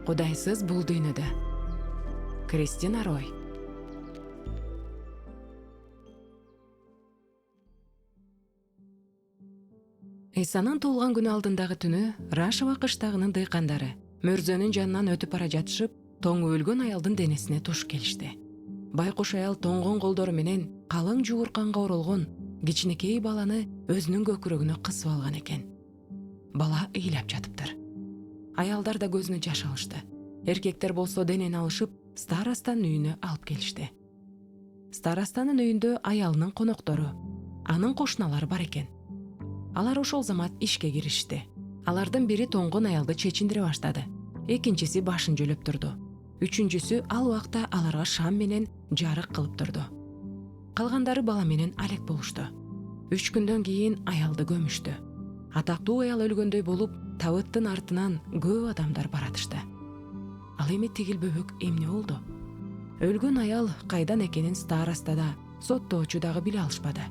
Кудайсыз бул дүйнөдө. Кристина Рой. Исанын туулган күнү алдындагы түнү Рашева кыштагынын дыйкандары мөрзөнүн жанынан өтүп бара жатышып, тоңу өлгөн аялдын денесине туш келишти. Байкуш аял тоңгон колдору менен калың жуурканга оролгон кичинекей баланы өзүнүн көкүрөгүнө кысып алган экен. Бала ыйлап жатыптыр. Аялдар да көзүнө жаш алышты. Эркектер болсо денени алышып, старостанын үйүнө алып келишти. Старостанын үйүндө аялынын коноктору, анын кошуналары бар экен. Алар ошол замат ишке киришти. Алардын бири тоңгон аялды чечиндире баштады. Экинчиси башын жөлөп турду. Үчүнчүсү ал убакта аларга шам менен жарык кылып турду. Калгандары бала менен алек болушту. 3 күндөн кийин аялды көмүштү. Атактуу аял өлгөндөй болуп, табыттын артынан көп адамдар баратышты. Ал эми тигил бөбөк эмне болду? Өлгөн аял кайдан экенин староста да, соттоочу дагы биле алышпады.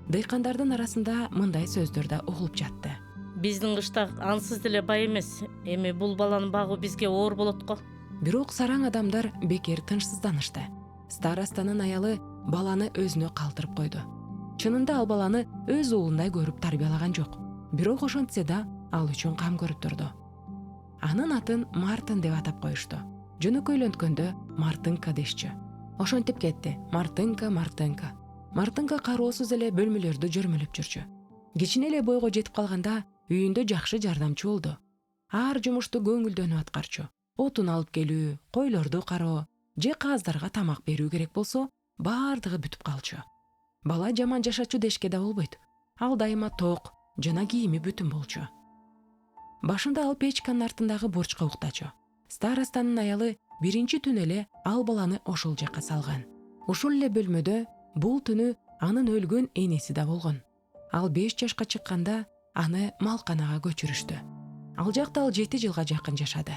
Дыйкандардын арасында мындай сөздөр да угулуп жатты. Биздин кыштак ансыз деле бай эмес. Эми бул баланы багуу бизге оор болот го. Бирок сараң адамдар бекер тынчсызданышты. Старостанын аялы баланы өзүнө калтырып койду. Чынында ал баланы өз уулундай көрүп тарбиялаган жок. Бирок ошентсе да ал үчүн кам көрүп турду. Анын атын Мартин деп атап коюшту. Жөнөкөйлөнткөндө Мартынка дешчү. Ошентип кетти. Мартынка. Мартынка кароосуз эле бөлмөлөрдү жөрмөлөп жүрчү. Кичине эле бойго жетип калганда үйүндө жакшы жардамчы болду. Ар жумушту көңүлдөнүп аткарчу. Отун алып келүү, койлорду кароо, же каздарга тамак берүү керек болсо, баардыгы бүтүп калчу. Бала жаман жашачу дешке да болбойт. Ал дайыма ток, жана кийими бүтүн болчу. Башында ал печканын артындагы борчко уктачу. Старостанын аялы биринчи түнү эле ал баланы ошол жакка салган. Ошол эле бөлмөдө бул түнү анын өлгөн энеси да болгон. Ал 5 жашка чыкканда аны малканага көчүрүштү. Ал жакта ал 7 жылга жакын жашады.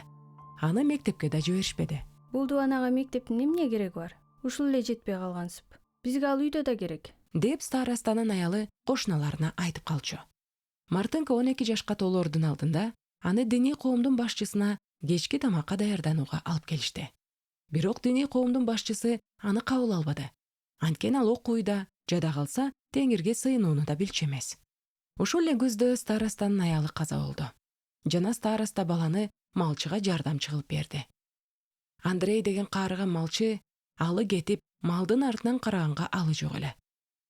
Аны мектепке да жиберишпеди. Бул дубанага мектептин эмне кереги бар? Ушул эле жетпей калгансып. Бизге ал үйдө да керек. Деп старостанын аялы кошуналарына айтып калчу. Мартынка 12 жашка толоордун алдында аны диний коомдун башчысына кечки тамакка даярданууга алып келишти. Бирок диний коомдун башчысы аны кабыл албады. Анткени ал окуйда, жада калса Теңирге сыйынууну да билчү эмес. Ошол эле күздө старостанын аялы каза болду. Жана староста баланы малчыга жардамчы кылып берди. Андрей деген каарыган малчы алы кетип, малдын артынан караганга алы жок эле.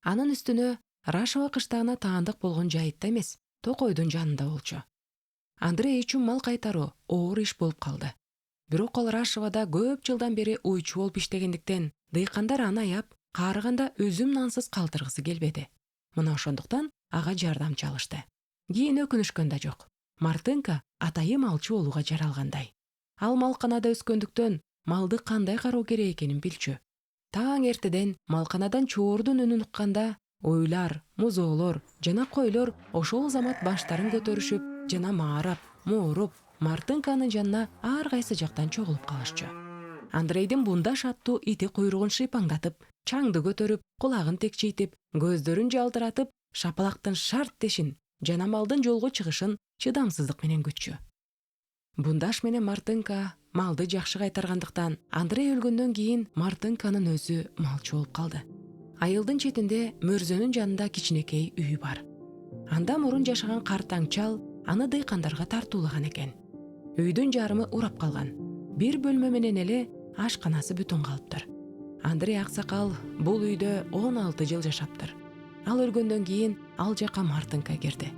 Анын үстүнө Рашева кыштагына таандык болгон жайытта эмес, токойдун жанында болчу. Андрей үчүн мал кайтаруу оор иш болуп калды. Бирок ал Рашевада көп жылдан бери уйчу болуп иштегендиктен, дыйкандар аны аяп, каарыганда өзүм нансыз калтыргысы келбеди. Мына ошондуктан ага жардамчы алышты. Кийин өкүнүшкөн да жок. Мартынка атайы малчы болууга жаралгандай. Ал малканада өскөндүктөн малды кандай кароо керек экенин билчү. Таң эртеден малканадан чоордун үнүн укканда ойлар, музоолор жана койлор ошол замат баштарын көтөрүшүп жана маарап, мооруп, Мартынканын жанына ар кайсы жактан чогулуп калышчу. Андрейдин бундаш аттуу ити куйругун шыйпаңдатып, чаңды көтөрүп, кулагын текчейтип, көздөрүн жалтыратып, шапалактын шарт дешин жана малдын жолго чыгышын чыдамсыздык менен күтчү. Бундаш менен Мартынка малды жакшы кайтаргандыктан Андрей өлгөндөн кийин Мартынканын өзү малчы болуп калды. Айылдын четинде мөрзөнүн жанында кичинекей үй бар. Анда мурун жашаган картаң чал аны дыйкандарга тартуулаган экен. Үйдүн жарымы урап калган. Бир бөлмө менен эле ашканасы бүтүн калыптыр. Андрей аксакал бул үйдө 16 жыл жашаптыр. Ал өлгөндөн кийин ал жака Мартынка кирди.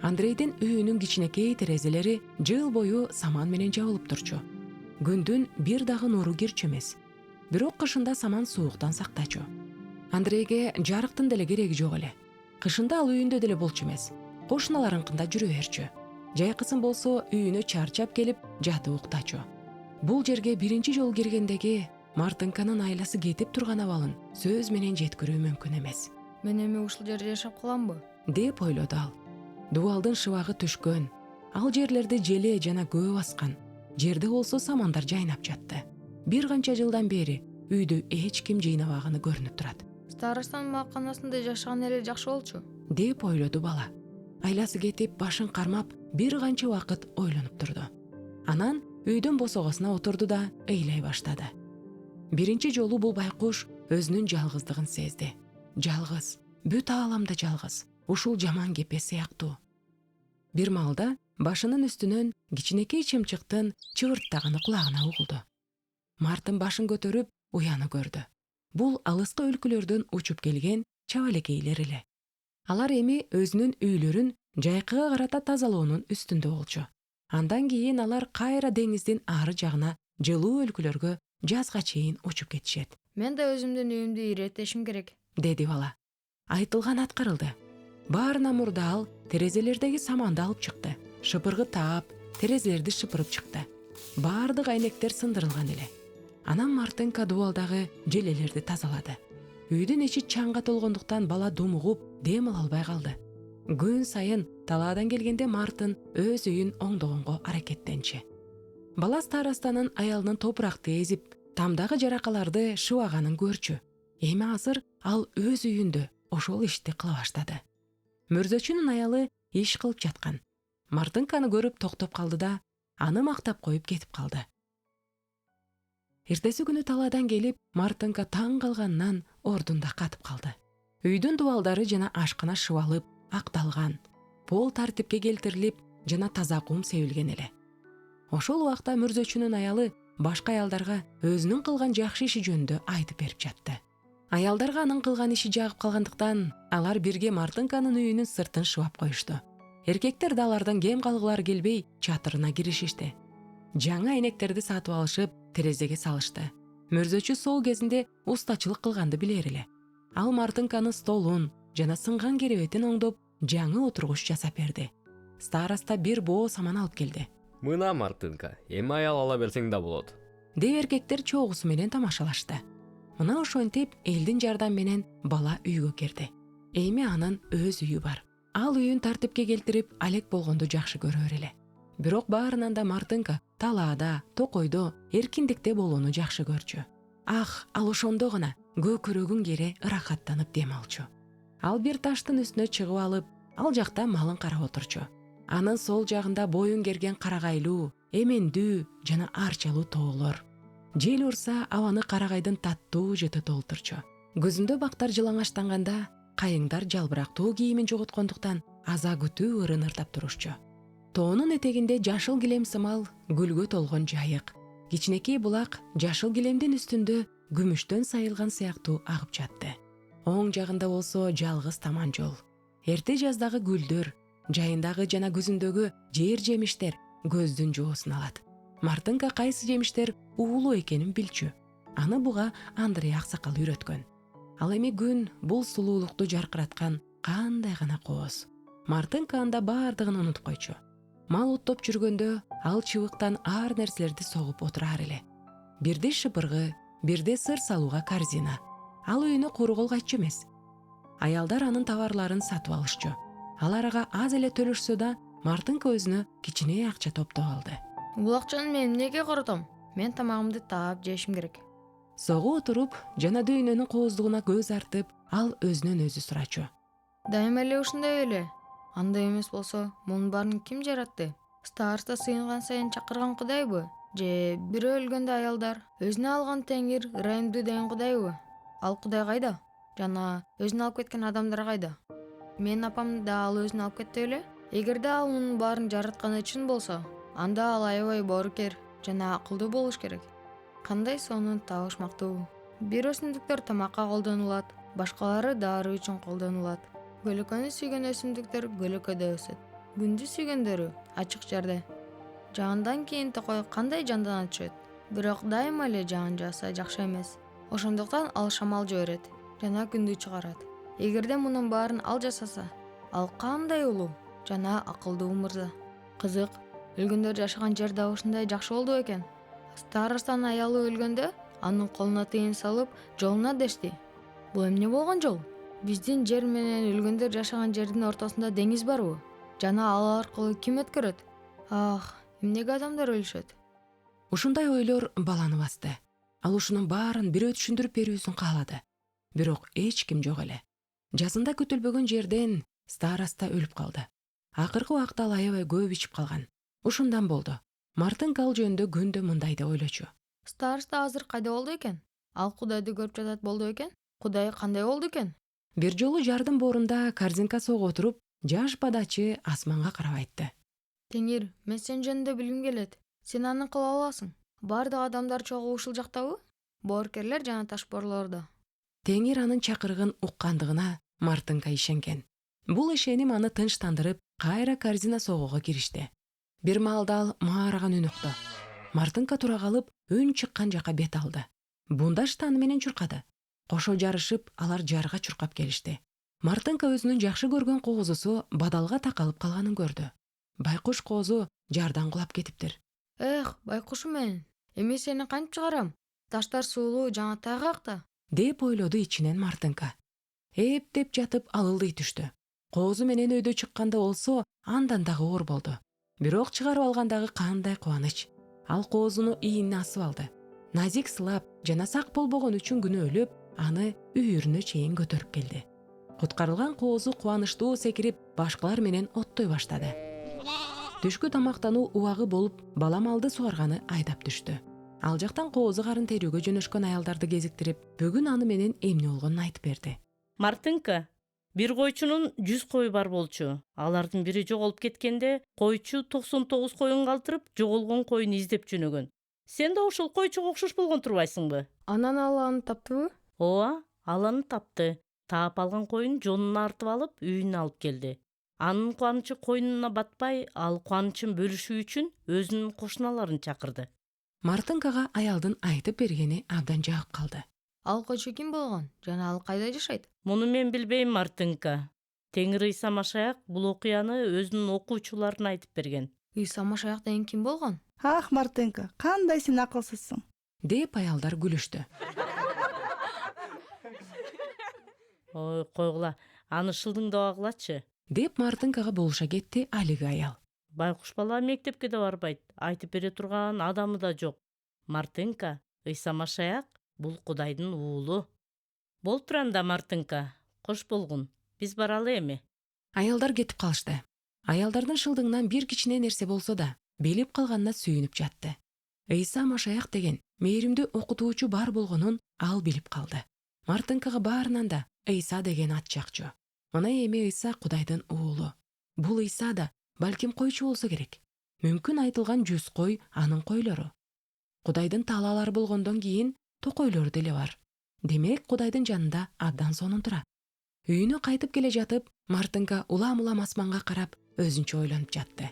Андрейдин үйүнүн кичинекей терезелери жыл бою саман менен жабылып турчу. Күндүн бир дагы нуру кирчү эмес. Бирок кышында саман сууктан сактачу. Андрейге жарыктын деле кереги жок эле. Кышында ал үйүндө деле болчу эмес. Кошуналарынкында жүрө берчү. Жайкысын болсо үйүнө чарчап келип жатып уктачу. Бул жерге биринчи жолу киргендеги Мартынканын айласы кетип турган абалын сөз менен жеткирүү мүмкүн эмес. Мен эми ушул жерде жашап каламбы? Деп ойлоду ал. Дубалдын шыбагы түшкөн. Ал жерлерди желе жана көө баскан. Жерде болсо самандар жайнап жатты. Бир канча жылдан бери үйдү эч ким жыйнабаганы көрүнүп турат. Старостанын малканасында жашаган эле жакшы болчу. Деп ойлоду бала. Айласы кетип, башын кармап, бир канча убакыт ойлонуп турду. Анан үйдүн босогосуна отурду да ыйлай баштады. Биринчи жолу бул байкуш өзүнүн жалгыздыгын сезди. Жалгыз, бүт ааламда жалгыз, ушул жаман кепе сыяктуу. Бир маалда башынын үстүнөн кичинекей чымчыктын чыбырттаганы кулагына угулду. Мартын башын көтөрүп уяны көрдү. Бул алыскы өлкөлөрдөн учуп келген чабалекейлер эле. Алар эми өзүнүн үйлөрүн жайкыга карата тазалоонун үстүндө болчу. Андан кийин алар кайра деңиздин ары жагына жылуу өлкөлөргө жазга чейин учуп кетишет. Мен да өзүмдүн үйүмдү иреттешим керек, деди бала. Айтылган аткарылды. Баарына мурда ал терезелердеги саманды алып чыкты. Шыпыргы таап, терезелерди шыпырып чыкты. Баардык айнектер сындырылган эле. Анан Мартынка дубалдагы желелерди тазалады. Үйдүн ичи чаңга толгондуктан бала думугуп, дем ала албай калды. Күн сайын талаадан келгенде Мартын өз үйүн оңдогонго аракеттенчү. Бала старостанын аялынын топуракты эзип, тамдагы жаракаларды шыбаганын көрчү. Эми азыр ал өз үйүндө ошол ишти кыла баштады. Мөрзөчүнүн аялы иш кылып жаткан. Мартынканы көрүп токтоп калды да, аны мактап коюп кетип калды. Эртеси күнү талаадан келип, Мартынка таң калганынан ордунда катып калды. Үйдүн дубалдары жана ашкана шыбалып, акталган. Пол тартипке келтирилип, жана таза кум себилген эле. Ошол убакта мөрзөчүнүн аялы башка аялдарга өзүнүн кылган жакшы иши жөнүндө айтып берип жатты. Аялдарга анын кылган иши жагып калгандыктан, алар бирге Мартынканын үйүнүн сыртын шыбап коюшту. Эркектер да алардан кем калгылары келбей, чатырына киришишти. Жаңа айнектерди сатып алышып, терезеге салышты. Мөрзөчү сол кезинде устачылык кылганды билер эле. Ал Мартынканын столун жана сынган керебетин оңдоп, жаңы отургуч жасап берди. Староста бир боо саман алып келди. Мына Мартынка, эми аял ала берсең да болот. Деп эркектер чогусу менен тамашалашты. Мына ошентип элдин жардамы менен бала үйгө кирди. Эми анын өз үйү бар. Ал үйүн тартипке келтирип, алек болгонду жакшы көрөр эле. Бирок баарынан да Мартынка талаада, токойдо, эркиндикте болууну жакшы көрчү. Ал ошондо гана көкүрөгүн кере ырахаттанып дем алчу. Ал бир таштын үстүнө чыгып алып, ал жакта малын карап отурчу. Анын сол жагында боюн керген карагайлуу, эмендүү жана арчалуу тоолор. Жел урса, абаны карагайдын таттуу жыты толтурчу. Көзүндө бактар жылаңачтанганда, кайыңдар жалбырактуу кийимин жоготкондуктан аза күтүү ырын ырдап турушчу. Тоонун этегинде жашыл килем сымал гүлгө толгон жайык. Кичинекей булак жашыл килемдин үстүндө күмүштөн сайылган сыяктуу агып жатты. Оң жагында болсо жалгыз таман жол. Эрте жаздагы гүлдөр, жайындагы жана көзүндөгү жер жемиштер көздүн жоосун алат. Мартынка кайсы жемиштер уулуу экенин билчү. Аны буга Андрей аксакал үйрөткөн. Ал эми күн бул сулуулукту жаркыраткан кандай гана кооз. Мартынка анда баардыгын унутуп койчу. Мал оттоп жүргөндө ал чыбыктан ар нерселерди согуп отурар эле. Бирде шыпыргы, бирде сыр салууга корзина. Ал үйүнө куру калгаччы эмес. Аялдар анын товарларын сатып алышчу. Алар ага аз эле төлөшсө да, Мартынка өзүнө кичине акча топтоп алды. Бул акчаны мен эмнеге коротом? Мен тамагымды таап жешим керек. Согу отуруп, жана дүйнөнүн кооздугуна көз артып, ал өзүнөн өзү сурачу. Дайыма эле ушундай эле. Андай эмес болсо, мунун баарын ким жаратты? Староста сыйынган сайын чакырган кудайбы? Же бирөө өлгөндө аялдар өзүнө алган теңир ырайымдуу деген кудайбы? Ал кудай кайда? Жана өзүнө алып кеткен адамдар кайда? Менин апамды да ал өзүнө алып кетти беле? Эгерде ал мунун баарын жаратканы чын болсо, анда ал аябай боорукер жана акылдуу болуш керек. Кандай сонун табышмактуу. Бир өсүмдүктөр тамакка колдонулат, башкалары дары үчүн колдонулат. Көлөкөнү сүйгөн өсүмдүктөр көлөкөдө өсөт. Күндү сүйгөндөрү ачык жерде. Жаандан кийин токой кандай жандана түшөт. Бирок дайыма эле жаан жааса жакшы эмес. Ошондуктан ал шамал жиберет жана күндү чыгарат. Эгерде мунун баарын ал жасаса, ал кандай улуу жана акылдуу мырза. Кызык, өлгөндөр жашаган жер да ушундай жакшы болду экен. Старостанын аялы өлгөндө анын колуна тыйын салып жолуна дешти. Бул эмне болгон жол? Биздин жер менен өлгөндөр жашаган жердин ортосунда деңиз барбы? Жана ал аркылуу ким өткөрөт? Эмнеге адамдар өлүшөт? Ушундай ойлор баланы басты. Ал ушунун баарын бирөө түшүндүрүп берүүсүн каалады. Бирок эч ким жок эле. Жазында күтүлбөгөн жерден староста өлүп калды. Акыркы убакта ал аябай көп ичип калган. Ушундан болду. Мартынка ал жөнүндө күндө мындай деп ойлочу. Староста азыр кайда болду экен? Ал Кудайды көрүп жатат болду экен? Кудай кандай болду экен? Бир жолу жардын боорунда корзинка согуп отуруп, жаш подачы асманга карап айтты. Теңир, мен сен жөнүндө билгим келет. Сен аны кыла аласың. Бардык адамдар чогуу ушул жактабы? Боорукерлер жана ташбоорлордо. Теңир анын чакырыгын уккандыгына Мартынка ишенген. Бул ишеним аны тынчтандырып, кайра корзина согууга киришти. Бир маалда ал маараган үн укту. Мартынка тура калып, үн чыккан жака бет алды. Бундаш таны менен чуркады. Кошо жарышып, алар жарга чуркап келишти. Мартынка өзүнүн жакшы көргөн коозусу бадалга такалып калганын көрдү. Байкуш коозу жардан кулап кетиптир. Эх, байкушум мен. Эми сени кантип чыгарам? Таштар суулуу жана тайгакта. Деп ойлоду ичинен Мартынка. Эптеп жатып алылдый түштү. Коозу менен өйдө чыкканда болсо, андан дагы оор болду. Бирок чыгарып алгандагы кандай кубаныч. Ал коозуну ийине асып алды. Назик сылап жана сак болбогон үчүн күнөөлөп, аны үйүрүнө чейин көтөрүп келди. Куткарылган коозу кубанычтуу секирип, башкалар менен оттой баштады. Түшкү тамактануу убагы болуп, баламалды сугарганы айдап түштү. Ал жактан коозу карын терүүгө жөнөшкөн аялдарды кезиктирип, бүгүн аны менен эмне болгонун айтып берди. Мартынка, бир койчунун 100 кою бар болчу. Алардын бири жоголуп кеткенде, койчу 99 коюн калтырып, жоголгон коюн издеп жөнөгөн. Сен да ошол койчуга окшош болгон турбайсыңбы? Анан ал аны таптыбы? Ооба, ал аны тапты. Таап алган коюн жонуна артып алып, үйүнө алып келди. Анын кубанычы койнуна батпай, ал кубанычын бөлүшүү үчүн өзүнүн кошуналарын чакырды. Мартынкага аялдын айтып бергени абдан жагып калды. Ал койчу ким болгон? Жана ал кайда жашайт? Муну мен билбейм, Мартынка. Теңир Ыйса Машаяк бул окуяны өзүнүн окуучуларына айтып берген. Ыйса Машаяк деген ким болгон? Ах, Мартынка, кандай сен акылсызсың. Деп аялдар күлүштү. Ой, койгула, аны шылдыңдабагылачы. Деп Мартынкага болуша кетти алиги аял. Байкуш бала мектепке да барбайт, айтып бере турган адамы да жок. Мартынка, Ыйса Машаяк бул Кудайдын уулу. Болуп туранда, Мартынка, кош болгун, биз баралы эми. Аялдар кетип калышты. Аялдардын шылдыңынан бир кичине нерсе болсо да, билип калганына сүйүнүп жатты. Ыйса Машаяк деген мээримдүү окутуучу бар болгонун ал билип калды. Мартынкага баарынан да Ыйса деген ат жакчу. Мына эми Ыйса Кудайдын уулу. Бул Ыйса да балким койчу болсо керек. Мүмкүн айтылган 100 кой анын койлору. Кудайдын таалаалары болгондон кийин токойлору деле бар. Демек, Кудайдын жанында абдан сонун тура. Үйүнө кайтып келе жатып, Мартынка улам-улам асманга карап, өзүнчө ойлонуп жатты.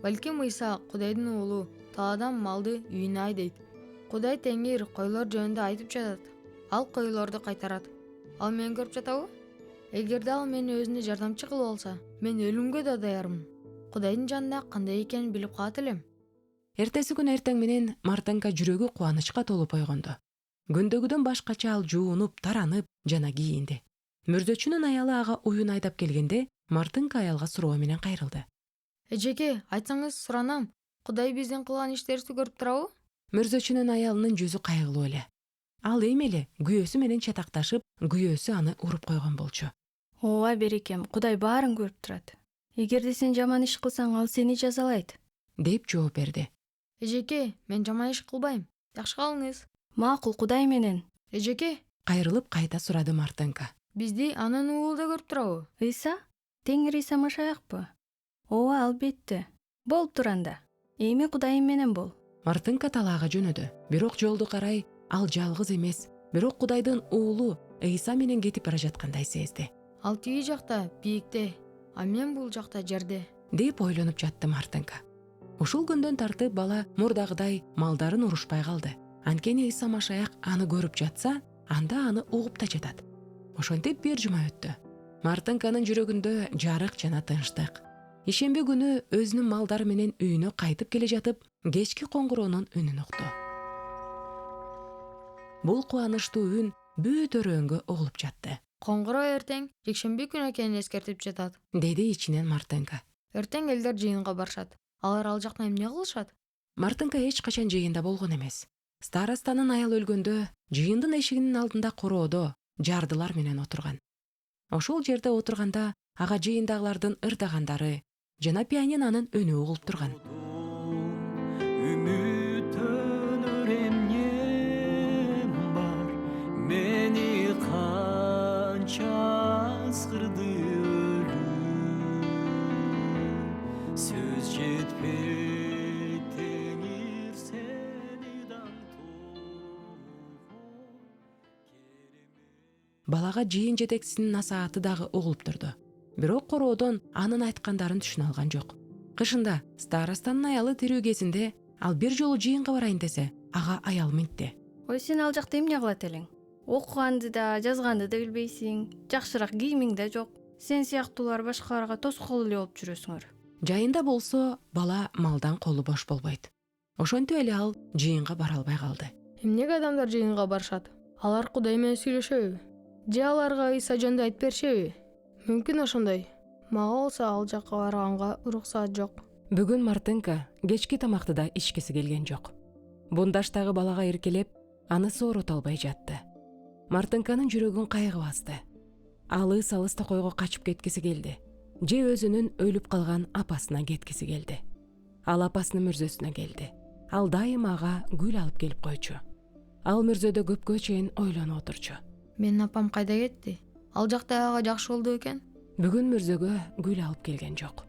Балким Ыйса Кудайдын уулу тааладан малды үйүнө айдайт. Кудай Теңир койлор жөнүндө айтып жатат. Ал койлорду кайтарат. Ал мени көрүп жатабы? Эгерде ал мени өзүнө жардамчы кылып алса, мен өлүмгө да даярмын. Кудайдын жанында кандай экенин билип калат элем. Эртеси күнү эртең менен Мартынка жүрөгү кубанычка толуп ойгонду. Күндөгүдөн башкача ал жуунуп, таранып жана кийинди. Мүрзөчүнүн аялы ага уюн айдап келгенде, Мартынка аялга суроо менен кайрылды. Эжеке, айтсаңыз суранам. Кудай биздин кылган иштерибизди көрүп турабы? Мүрзөчүнүн аялынын жүзү кайгылуу эле. Ал эми эле күйөөсү менен чатакташып, күйөөсү аны уруп койгон болчу. Ооба берекем, Кудай баарын көрүп турат. Эгерде сен жаман иш кылсаң, ал сени жазалайт. Деп жооп берди. Эжеке, мен жаман иш кылбайм. Жакшы калыңыз. Макул, Кудай менен. Эжеке, Кайрылып кайта сурады Мартынка. бизди анын уулу да көрүп турабы? Ыйса? Теңир Ыйса Машаякпы? Ооба, албетте. Болуп туранда. Эми Кудайым менен бол. Мартынка талаага жөнөдү. Бирок жолду карай ал жалгыз эмес, бирок Кудайдын уулу Ыйса менен кетип бара жаткандай сезди. Ал тиги жакта бийикте, а мен бул жакта жерде. Деп ойлонуп жатты Мартынка. Ушул күндөн тартып бала мурдагыдай малдарын урушпай калды. Анткени Ыйса Машаяк аны көрүп жатса, анда аны угуп да жатат. Ошентип бир жума өттү. Мартынканын жүрөгүндө жарык жана тынчтык. Ишемби күнү өзүнүн малдары менен үйүнө кайтып келе жатып, кечки коңгуроонун үнүн укту. Бул кубанычтуу үн бүт өрөөнгө угулуп жатты. Коңгуроо эртең жекшемби күнү экенин эскертип жатат. Деди ичинен Мартынка. Эртең элдер жыйынга барышат. Алар ал жакта эмне кылышат? Мартынка эч качан жыйында болгон эмес. Старостанын аял өлгөндө жыйындын эшигинин алдында короодо жардылар менен отурган. Ошол жерде отурганда ага жыйындагылардын ырдагандары жана пианинонун үнү угулуп турган. сөз жетпей теңир сени Балага жыйын жетекчисинин насааты дагы угулуп турду. Бирок короодон анын айткандарын түшүнө алган жок. Кышында старостанын аялы тирүү кезинде ал бир жолу жыйынга барайын десе, ага аял мынтти. Ой, сен ал жакта эмне кылат элең? Окуганды да, жазганды да билбейсиң. Жакшыраак кийимиң да жок. Сен сыяктуулар башкаларга тоскоол эле болуп жүрөсүңөр. Жайында болсо, бала малдан колу бош болбойт. Ошентип эле ал жыйынга бара албай калды. Эмнеге адамдар жыйынга барышат? Алар Кудай менен сүйлөшөбү? Же аларга Ыйса жөнүндө айтып беришеби? Мүмкүн ошондой. Мага болсо ал жакка барганга уруксаат жок. Бүгүн Мартынка кечки тамакты да ичкиси келген жок. Бундаштагы балага эркелеп, аны соорото албай жатты. Мартынканын жүрөгүн кайгы басты. Алыс токойго качып кеткиси келди. Же өзүнүн өлүп калган апасына кеткиси келди. Ал апасынын мүрзөсүнө келди. Ал дайым ага гүл алып келип койчу. Ал мүрзөдө көпкө чейин ойлонуп отурчу. Менин апам кайда кетти? Ал жакта ага жакшы болду экен. Бүгүн мүрзөгө гүл алып келген жок.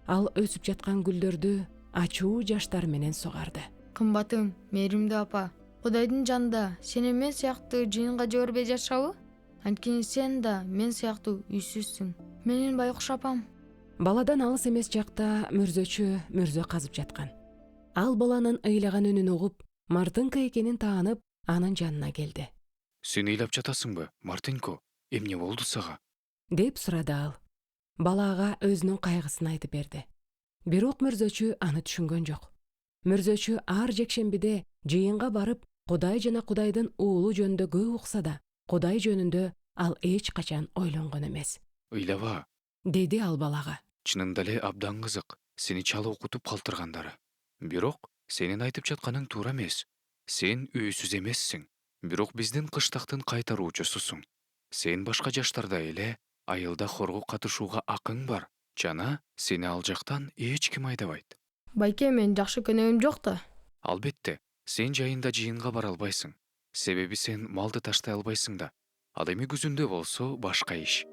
Ал өсүп жаткан гүлдөрдү ачуу жаштар менен сугарды. Кымбатым, мээримдүү апа, Кудайдын жанында сени мен сыяктуу жыйынга жибербей жатышабы? Анткени сен да мен сыяктуу үйсүзсүң. Менин байкуш апам. Баладан алыс эмес жакта мүрзө казып жаткан. Ал баланын ыйлаган үнүн угуп, Мартынка экенин таанып, анын жанына келди. Сен ыйлап жатасыңбы, Мартынко? Эмне болду сага? Деп сурады ал. Бала ага өзүнүн кайгысын айтып берди. Бирок мүрзөчү аны түшүнгөн жок. Мүрзөчү ар жекшембиде жыйынга барып, Кудай жана Кудайдын уулу жөнүндө көп укса да, Кудай жөнүндө ал эч качан ойлонгон эмес. Ыйлаба, Деди ал балага. чынында эле абдан кызык, сени чала окутуп калтыргандары. Бирок сенин айтып жатканың туура эмес. Сен үйсүз эмессиң, бирок биздин кыштактын кайтаруучусусуң. Сен башка жаштардай эле айылда хорго катышууга акың бар жана сени ал жактан эч ким айдабайт. Байке, мен жакшы көнөгүм жок да. Албетте, сен жайында жыйынга бара албайсың. Себеби сен малды таштай албайсың да. Ал эми күзүндө болсо башка иш.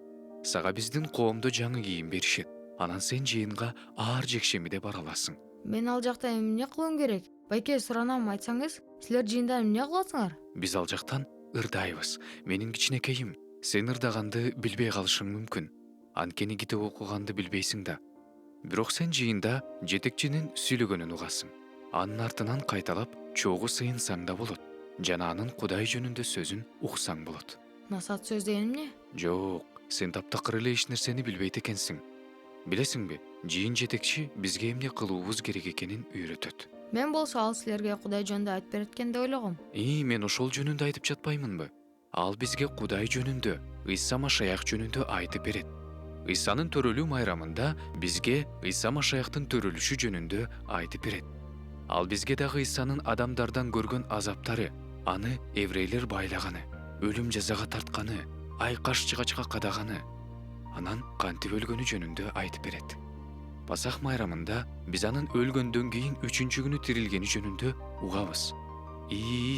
Сага биздин коомдо жаңы кийим беришет. Анан сен жыйынга ар жекшембиде бара аласың. Мен ал жакта эмне кылуум керек? Байке, суранам, айтсаңыз, силер жыйында эмне кыласыңар? Биз ал жактан ырдайбыз. Менин кичинекейим, сен ырдаганды билбей калышың мүмкүн. Анткени китеп окуганды билбейсиң да. Бирок сен жыйында жетекчинин сүйлөгөнүн угасың. Анын артынан кайталап чогуу сыйынсаң да болот. Жана анын Кудай жөнүндө сөзүн уксаң болот. Насаат сөз деген эмне? Жок, сен таптакыр эле эч нерсени билбейт экенсиң. Билесиңби, жыйын жетекчи бизге эмне кылуубуз керек экенин үйрөтөт. Мен болсо ал силерге Кудай жөнүндө айтып берет экен деп ойлогом. Мен ошол жөнүндө айтып жатпаймынбы? Ал бизге Кудай жөнүндө, Ыйса Машаяк жөнүндө айтып берет. Ыйсанын төрөлүү майрамында бизге Ыйса Машаяктын төрөлүшү жөнүндө айтып берет. Ал бизге дагы Ыйсанын адамдардан көргөн азаптары, аны еврейлер байлаганы, өлүм жазага тартканы, айкаш жыгачка кадаганы, анан кантип өлгөнү жөнүндө айтып берет. Пасах майрамында биз анын өлгөндөн кийин 3-күнү күнү тирилгени жөнүндө угабыз.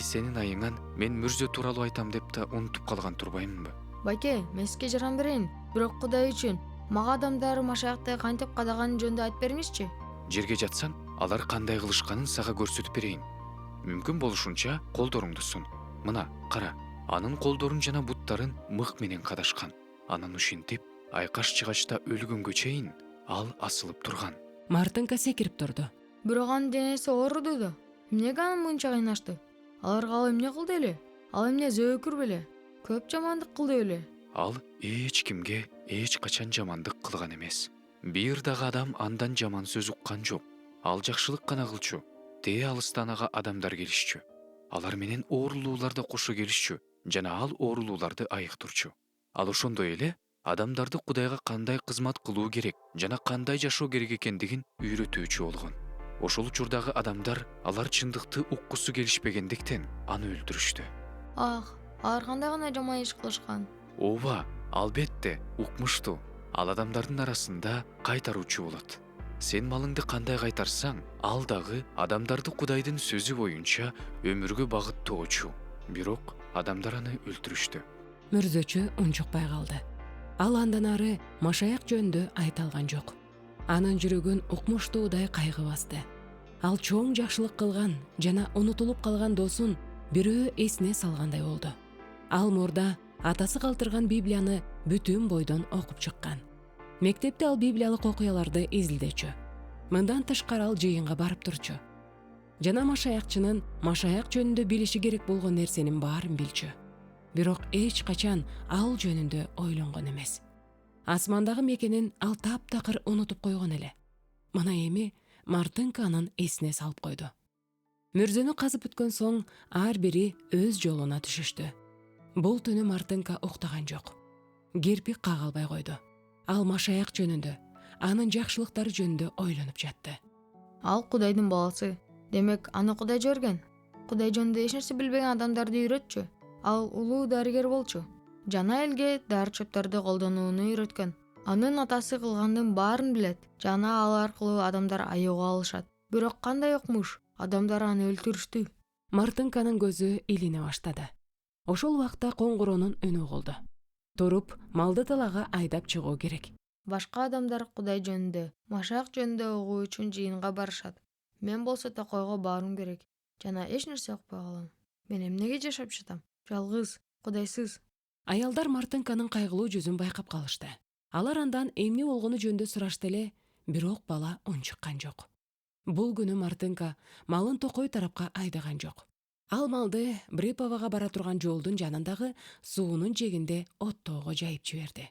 Сенин айыңан мен мүрзө тууралуу айтам деп да унутуп калган турбаймынбы? Байке, мен сизге жаран берейин. Бирок Кудай үчүн мага адамдар Машаякты кантип кадаганын жөнүндө айтып бериңизчи. Жерге жатсаң, алар кандай кылышканын сага көрсөтүп берейин. Мүмкүн болушунча колдоруңду сун. Мына, кара, анын колдорун жана буттарын мык менен кадашкан. Анан ушинтип айкаш жыгачта өлгөнгө чейин ал асылып турган. Мартынка секирип турду. Бирок анын денеси ооруду да. Эмнеге аны мынча кыйнашты? Аларга ал эмне кылды эле? Ал эмне зөөкүр беле? Көп жамандык кылды беле? Ал эч кимге эч качан жамандык кылган эмес. Бир дагы адам андан жаман сөз уккан жок. Ал жакшылык гана кылчу. Тээ алыстан ага адамдар келишчү. Алар менен оорулууларды кошо келишчү жана ал оорулууларды айыктырчу. Ал ошондой эле адамдарды Кудайга кандай кызмат кылуу керек жана кандай жашоо керек экендигин үйрөтүүчү болгон. Ошол учурдагы адамдар алар чындыкты уккусу келишпегендиктен аны өлтүрүштү. Алар кандай гана жаман иш кылышкан. Ооба, албетте, укмуштуу. Ал адамдардын арасында кайтаруучу болот. Сен малыңды кандай кайтарсаң, ал дагы адамдарды Кудайдын сөзү боюнча өмүргө багыттоочу. Бирок адамдар аны өлтүрүштү. Мүрзөчү унчукпай калды. Ал андан ары Машаяк жөнүндө айта алган жок. Анын жүрөгүн укмуштуудай кайгы басты. Ал чоң жакшылык кылган жана унутулуп калган досун бирөө эсине салгандай болду. Ал мурда атасы калтырган Библияны бүтүн бойдон окуп чыккан. Мектепте ал библиялык окуяларды изилдечү. Мындан тышкары ал жыйынга барып турчу. Жана машаякчынын машаяк жөнүндө билиши керек болгон нерсенин баарын билчү. Бирок эч качан ал жөнүндө ойлонгон эмес. Асмандагы мекенин ал таптакыр унутуп койгон эле. Мына эми Мартынка анын эсине салып койду. Мүрзөнү казып бүткөн соң ар бири өз жолуна түшүштү. Бул түнү Мартынка уктаган жок. Кирпик кага албай койду. Ал машаяк жөнүндө, анын жакшылыктары жөнүндө ойлонуп жатты. Ал Кудайдын баласы. Демек, аны Кудай жиберген. Кудай жөнүндө эч нерсе билбеген адамдарды үйрөтчү. Ал улуу дарыгер болчу. Жана элге дары чөптөрдү колдонууну үйрөткөн. Анын атасы кылгандын баарын билет. Жана ал аркылуу адамдар аягга алышат. Бирок кандай окмуш, адамдар аны өлтүрүштү. Мартынканын көзү илине баштады. Ошол убакта коңгуроонун үнү угулду. Туруп, малды талаага айдап чыгуу керек. Башка адамдар Кудай жөнүндө, машаяк жөнүндө угуу үчүн жыйынга барышат. Мен болсо токойго баруум керек. Жана эч нерсе укпай калам. Мен эмнеге жашап жатам? Жалгыз, Кудайсыз. Аялдар Мартынканын кайгылуу жүзүн байкап калышты. Алар андан эмне болгону жөнүндө сурашты эле, бирок бала унчуккан жок. Бул күнү Мартынка малын токой тарапка айдаган жок. Ал малды Бреповага бара турган жолдун жанындагы суунун жээгинде оттоого жайып жиберди.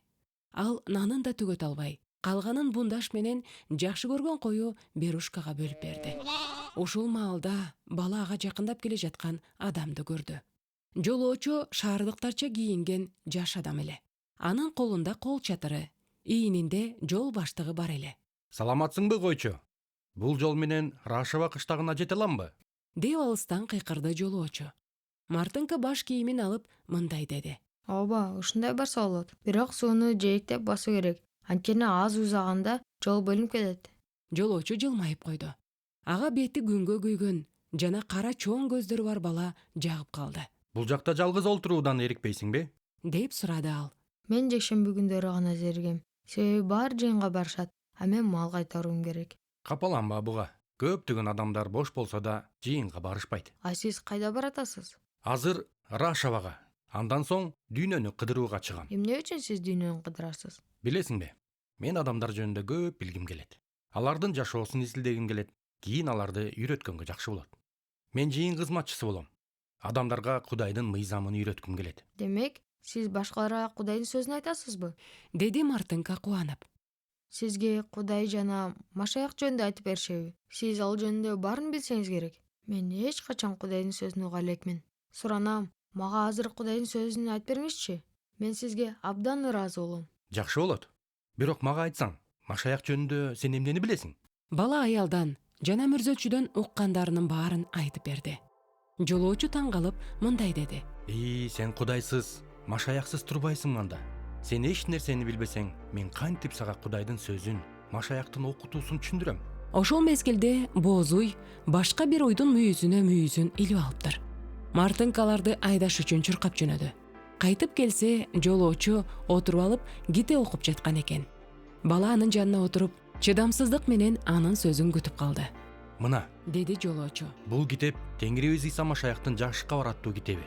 Ал нанын да түгөт албай, калганын бундаш менен жакшы көргөн кою Берушкага бөлүп берди. Ушул маалда бала ага жакындап келе жаткан адамды көрдү. Жолоочу шаардыктарча кийинген жаш адам эле. Анын колунда кол чатыры, ийининде жол баштыгы бар эле. Саламатсыңбы койчу? Бул жол менен Рашева кыштагына жете аламбы? Деп алыстан кыйкырды жолоочу. Мартынка баш кийимин алып мындай деди. Ооба, ушундай барса болот. Бирок сууну жээктеп басуу керек. Анткени аз узаганда жол бөлүнүп кетет. Жолоочу жылмайып койду. Ага бети күнгө күйгөн жана кара чоң көздөрү бар бала жагып калды. Бул жакта жалгыз олтуруудан эрикпейсиңби? Деп сурады ал. Мен жекшемби күндөрү гана зергем. Себеби баары жыйынга барышат, а мен мал кайтаруум керек. Капаланба буга. Көптөгөн адамдар бош болсо да жыйынга барышпайт. А сиз кайда баратасыз? Азыр Рашевага. Андан соң дүйнөнү кыдырууга чыгам. Эмне үчүн сиз дүйнөнү кыдырасыз? Билесиңби? Мен адамдар жөнүндө көп билгим келет. Алардын жашоосун изилдегим келет. Кийин аларды үйрөткөнгө жакшы болот. Мен жыйын кызматчысы болом. Адамдарга Кудайдын мыйзамын үйрөткүм келет. Демек, сиз башкаларга Кудайдын сөзүн айтасызбы? Деди Мартынка кубанып. Сизге Кудай жана машаяк жөнүндө айтып беришеби? Сиз ал жөнүндө баарын билсеңиз керек. Мен эч качан Кудайдын сөзүн уга элекмин. Суранам, мага азыр Кудайдын сөзүн айтып бериңизчи. Мен сизге абдан ыраазы болом. Жакшы болот. Бирок мага айтсаң, машаяк жөнүндө сен эмнени билесиң? Бала аялдан жана мүрзөчүдөн уккандарынын баарын айтып берди. Жолоочу таң калып мындай деди. Сен Кудайсыз, машаяксыз турбайсың анда. Сен эч нерсени билбесең, мен кантип сага Кудайдын сөзүн, машаяктын окутуусун түшүндүрөм? Ошол мезгилде Боозуй башка бир уйдун мүйүзүн илип алыптыр. Мартынкаларды айдаш үчүн чуркап жөнөдү. Кайтып келсе, жолоочу отуруп алып ките окуп жаткан экен. Бала анын жанына отуруп, чыдамсыздык менен анын сөзүн күтүп калды. Мына, деди жолоочу. бул китеп Теңирибиз Ыйса Машаяктын жакшы кабар аттуу китеби.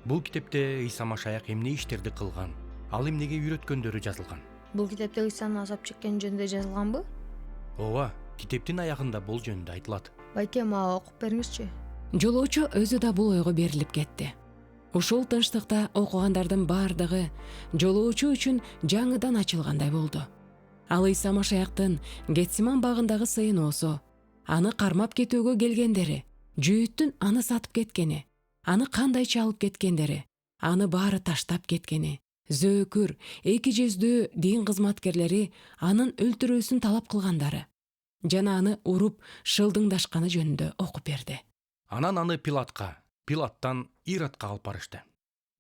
Бул китепте Ыйса Машаяк эмне иштерди кылган, ал эмнеге үйрөткөндөрү жазылган. Бул китепте Ыйсанын азап чеккен жөнүндө жазылганбы? Ооба, китептин аягында бул жөнүндө айтылат. Байке, мага окуп бериңизчи. Жолоочу өзү да бул ойго берилип кетти. Ушул тынчтыкта окугандардын баардыгы жолоочу үчүн жаңыдан ачылгандай болду. Ал Ыйса Машаяктын Гетсиман багындагы сыйыноосу, аны кармап кетүүгө келгендери, жүйүттүн аны сатып кеткени, аны кандайча алып кеткендери, аны баары таштап кеткени, зөөкүр, эки жүздүү дин кызматкерлери анын өлтүрүүсүн талап кылгандары жана аны уруп шылдыңдашканы жөнүндө окуп берди. Анан аны Пилаттан Иродко алып барышты.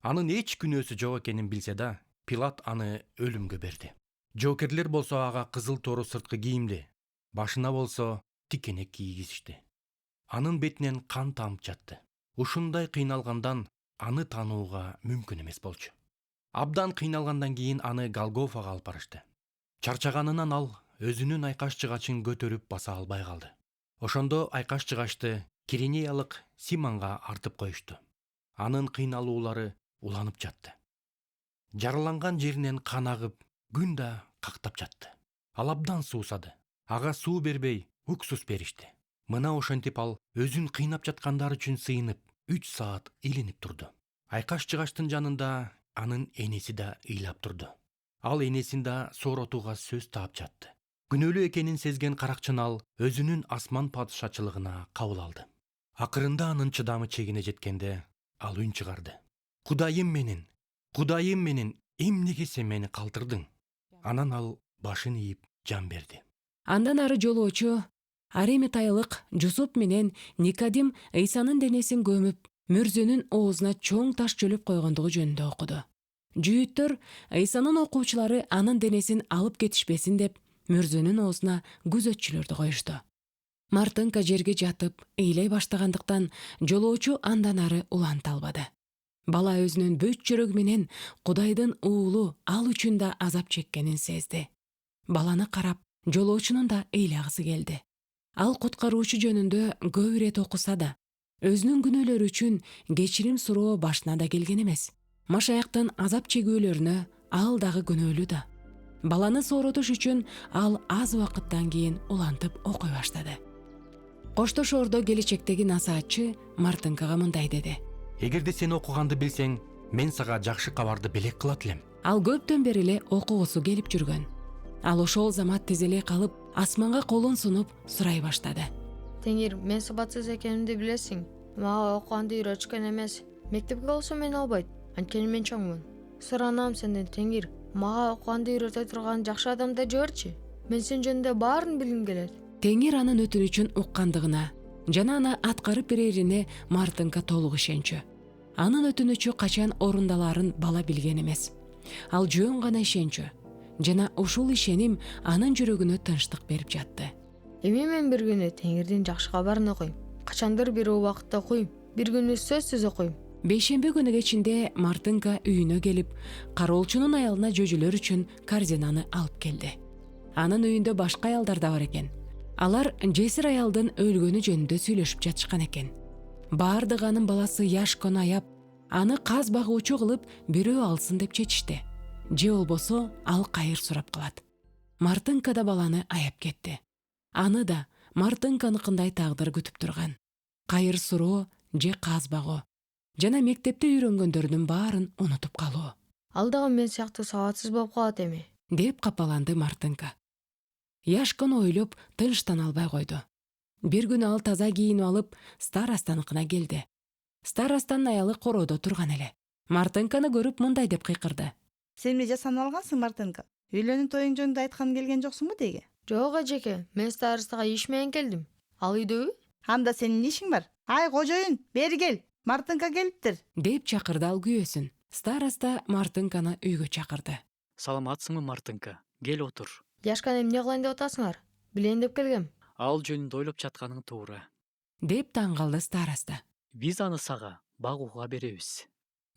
Анын эч күнөөсү жок экенин билсе да, Пилат аны өлүмгө берди. Жоокерлер болсо ага кызыл тору сырткы кийимди, башына болсо тикенек кийгизишти. Анын бетинен кан тамып жатты. Ушундай кыйналгандан аны таанууга мүмкүн эмес болчу. Абдан кыйналгандан кийин аны Голгофага алып барышты. Чарчаганынан ал өзүнүн айкаш жыгачын көтөрүп баса албай калды. Ошондо айкаш жыгачты Киринеялык Симонго артып коюшту. Анын кыйналуулары уланып жатты. Жараланган жеринен кан агып, күн да кактап жатты. Ал абдан суусады. Ага суу бербей, уксус беришти. Мына ошентип ал өзүн кыйнап жаткандар үчүн сыйынып, 3 саат илинип турду. Айкаш жыгачтын жанында анын энеси да ыйлап турду. Ал энесин да сооротууга сөз таап жатты. Күнөөлүү экенин сезген каракчын ал өзүнүн асман падышачылыгына кабыл алды. Акырында анын чыдамы чегине жеткенде ал үн чыгарды. Кудайым менен, эмнеге сен мени калтырдың? Анан ал башын ийип жан берди. Андан ары жолоочу Ариматайлык Жусуп менен Никодим Ыйсанын денесин көмүп, мөрзөнүн оозуна чоң таш жөлөп койгондугу жөнүндө окуду. Жүйүттөр Ыйсанын окуучулары анын денесин алып кетишпесин деп, мөрзөнүн оозуна күзөтчүлөрдү коюшту. Мартынка жерге жатып, ыйлай баштагандыктан жолоочу андан ары уланта албады. Бала өзүнүн бүт жүрөгү менен Кудайдын уулу ал үчүн да азап чеккенин сезди. Баланы карап, жолоочунун да ыйлагысы келди. Ал куткаруучу жөнүндө көп ирет окуса да, өзүнүн күнөөлөрү үчүн кечирим суроо башына да келген эмес. Машаяктын азап чегүүлөрүнө ал дагы күнөөлүү да. Баланы сооротуш үчүн ал аз убакыттан кийин улантып окуй баштады. Коштошоордо келечектеги насаатчы Мартынкага мындай деди. Эгерде сен окуганды билсең, мен сага жакшы кабарды белек кылат элем. Ал көптөн бери эле окугусу келип жүргөн. Ал ошол замат тизелей калып, асманга колун сунуп сурай баштады. Теңир, мен сабатсыз экенимди билесиң. Мага окуганды үйрөтүшкөн эмес. Мектепке болсо мени албайт. Анткени мен чоңмун. Суранам сенден, Теңир, мага окуганды үйрөтө турган жакшы адамды жиберчи. Мен сен жөнүндө баарын билгим келет. Теңир анын өтүнүчүн уккандыгына жана аны аткарып берерине Мартынка толук ишенчү. Анын өтүнүчү качан орундаларын бала билген эмес. Ал жөн гана ишенчү. Жана ушул ишеним анын жүрөгүнө тынчтык берип жатты. Эми мен бир күнү Теңирдин жакшы кабарын окуйм. Качандыр бир убакытта окуйм. Бир күнү сөзсүз окуйм. Бейшемби күнү кечинде Мартынка үйүнө келип, кароолчунун аялына жөжөлөр үчүн корзинаны алып келди. Анын үйүндө башка аялдар да бар экен. Алар жесир аялдын өлгөнү жөнүндө сүйлөшүп жатышкан экен. Баардык анын баласы Яшкону аяп, аны каз багуучу кылып бирөө алсын деп чечишти. Же болбосо ал кайыр сурап калат. Мартынка да баланы аяп кетти. Аны да Мартынканыкындай тагдыр күтүп турган. Кайыр суроо же каз багуу жана мектепте үйрөнгөндөрүнүн баарын унутуп калуу. Ал дагы мен сыяктуу сабатсыз болуп калат эми, деп капаланды Мартынка. Яшкону ойлоп тынчтана албай койду. Бир күнү ал таза кийинип алып старостаныкына келди. Старостанын аялы короодо турган эле. Мартынканы көрүп мындай деп кыйкырды. Сен эмне жасанып алгансың, Мартынка? Үйлөнүү тоюң жөнүндө айткан келген жоксуңбу деги? Жок эжеке, мен старостага иш менен келдим. Ал үйдөбү? Анда сенин ишиң бар. Ай кожоюн, бери кел. Мартынка келиптир. деп чакырды ал күйөөсүн. Староста Мартынканы үйгө чакырды. Саламатсыңбы, Мартынка? Кел отур. Жашкан эмне кылайын деп атасыңар? Билейин деп келгем. Ал жөнүндө ойлоп жатканың туура. деп таң калды староста. Биз аны сага багууга беребиз.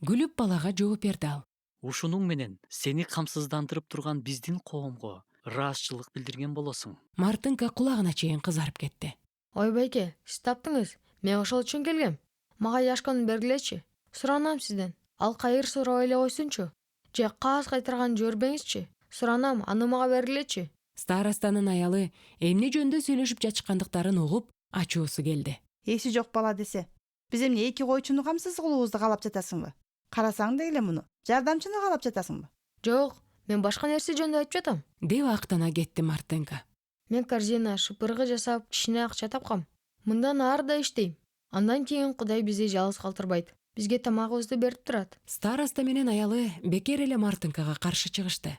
Күлүп балага жооп берди ал. Ушунуң менен сени камсыздандырып турган биздин коомго ыраазычылык билдирген болосуң. Мартынка кулагына чейин кызарып кетти. Ой байке, сиз таптыңыз. Мен ошол үчүн келгем. Мага Яшкону бергилечи. Суранам сизден. Ал кайыр сурабай эле койсунчу. Же каас кайтарганын жибербеңизчи. Суранам, аны мага бергилечи. Старостанын аялы эмне жөнүндө сүйлөшүп жатышкандыктарын угуп, ачуусу келди. Эси жок бала десе. Биз эмне эки койчуну камсыз кылуубузду каалап жатасыңбы? Карасаң деле муну. Жардамчыны каалап жатасыңбы? Жок, мен башка нерсе жөнүндө айтып жатам. деп актана кетти Мартынка. Мен корзина, шыпыргы жасап, кичине акча тапкам. Мындан ары да иштейм. Андан кийин Кудай бизди жалгыз калтырбайт. Бизге тамагыбызды берип турат. Староста менен аялы бекер эле Мартынкага каршы чыгышты.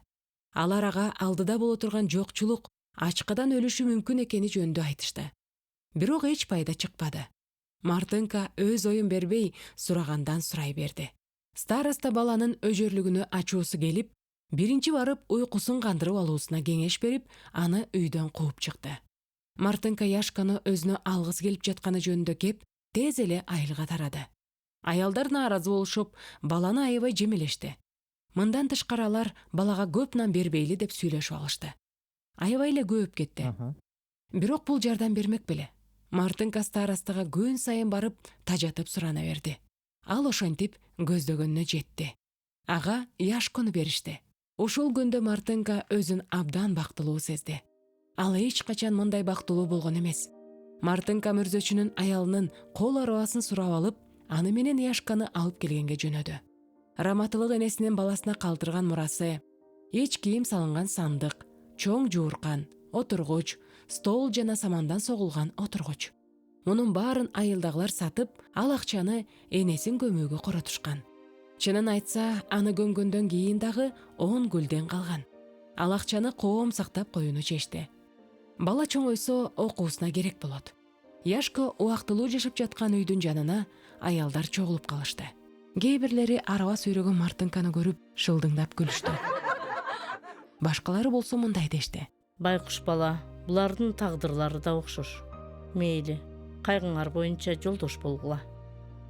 Алар ага алдыда боло турган жокчулук, ачкадан өлүшү мүмкүн экени жөнүндө айтышты. Бирок эч пайда чыкпады. Мартынка өз оюн бербей, сурагандан сурай берди. Староста баланын өжөрлүгүнө ачуусу келип, биринчи барып уйкусун кандырып алуусуна кеңеш берип, аны үйдөн кууп чыкты. Мартынка Яшканы өзүнө алгысы келип жатканы жөнүндө кеп, тез эле айылга тарады. Аялдар нааразы болушуп, баланы аябай жемелешти. Мындан тышкары алар балага көп нан бербейли деп сүйлөшүп алышты. аябай эле көөп кетти. Бирок бул жардам бермек беле. Мартынка старостага күн сайын барып тажатып сурана берди. Ал ошентип көздөгөнүнө жетти. Ага Яшкону беришти. Ошол күндө Мартынка өзүн абдан бактылуу сезди. Ал эч качан мындай бактылуу болгон эмес. Мартынка мүрзөчүнүн аялынын кол арбасын сурап алып, аны менен Яшканы алып келгенге жөнөдү. Раматылык энесинин баласына калтырган мурасы, эч кийим салынган сандык, чоң жууркан, отургуч, стол жана самандан согулган отургуч. Мунун баарын айылдагылар сатып, ал акчаны энесин көмүүгө коротушкан. Чынын айтса, аны көмгөндөн кийин дагы 10 гүлден калган. Ал акчаны коом сактап коюуну чечти. Бала чоңойсо окуусуна керек болот. Яшко убактылуу жашап жаткан үйдүн жанына аялдар чогулуп калышты. Кээ бирлери араба сүйрөгөн Мартынканы көрүп шылдыңдап күлүштү. Башкалары болсо мындай дешти. Байкуш бала, булардын тагдырлары да окшош. Мейли, кайгыңар боюнча жолдош болгула.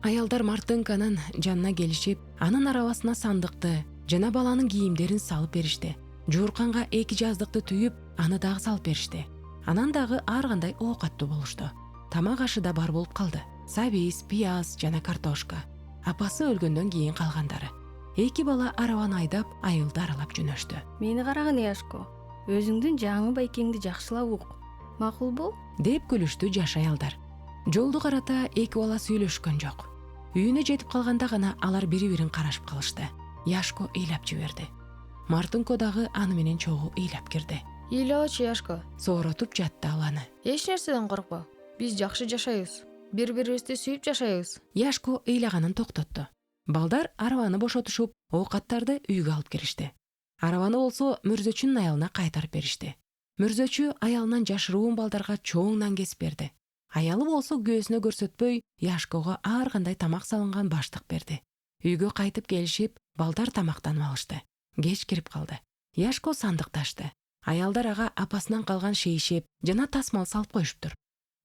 Аялдар Мартынканын жанына келишип, анын арабасына сандыкты жана баланын кийимдерин салып беришти. Жуурканга 2 жаздыкты түйүп, аны дагы салып беришти. Анан дагы ар кандай оокаттуу болушту. Тамак ашы да бар болуп калды. Сабиз, пияз жана картошка. Апасы өлгөндөн кийин калгандары. 2 бала арабаны айдап, айылды аралап жөнөштү. Мени карагын Яшко. Өзүңдүн жаңы байкеңди жакшылап ук. Макулбу? Деп күлүштү жаш аялдар. Жолду карата 2 бала сүйлөшкөн жок. Үйүнө жетип калганда гана алар бири-бирин карашып калышты. Яшко ыйлап жиберди. Мартынко дагы аны менен чогуу ыйлап кирди. Ыйлабачы Яшко. Сооротуп жатты аланы. Эч нерседен коркпо. Биз жакшы жашайбыз. Бири-бирибизди сүйүп жашайбыз. Яшко ыйлаганын токтотту. Балдар арабаны бошотушуп, оокаттарды үйгө алып киришти. Арабаны болсо мүрзөчүнүн аялына кайтарып беришти. Мүрзөчү аялынан жашыруун балдарга чоң нан кесип берди. Аялы болсо көзүнө көрсөтпөй, Яшкого ар кандай тамак салынган баштык берди. Үйгө кайтып келишип, балдар тамактанып алышты. Кеч кирип калды. Яшко сандыкты ачты. Аялдар ага апасынан калган шейшеп жана тасмал салып коюшуптур.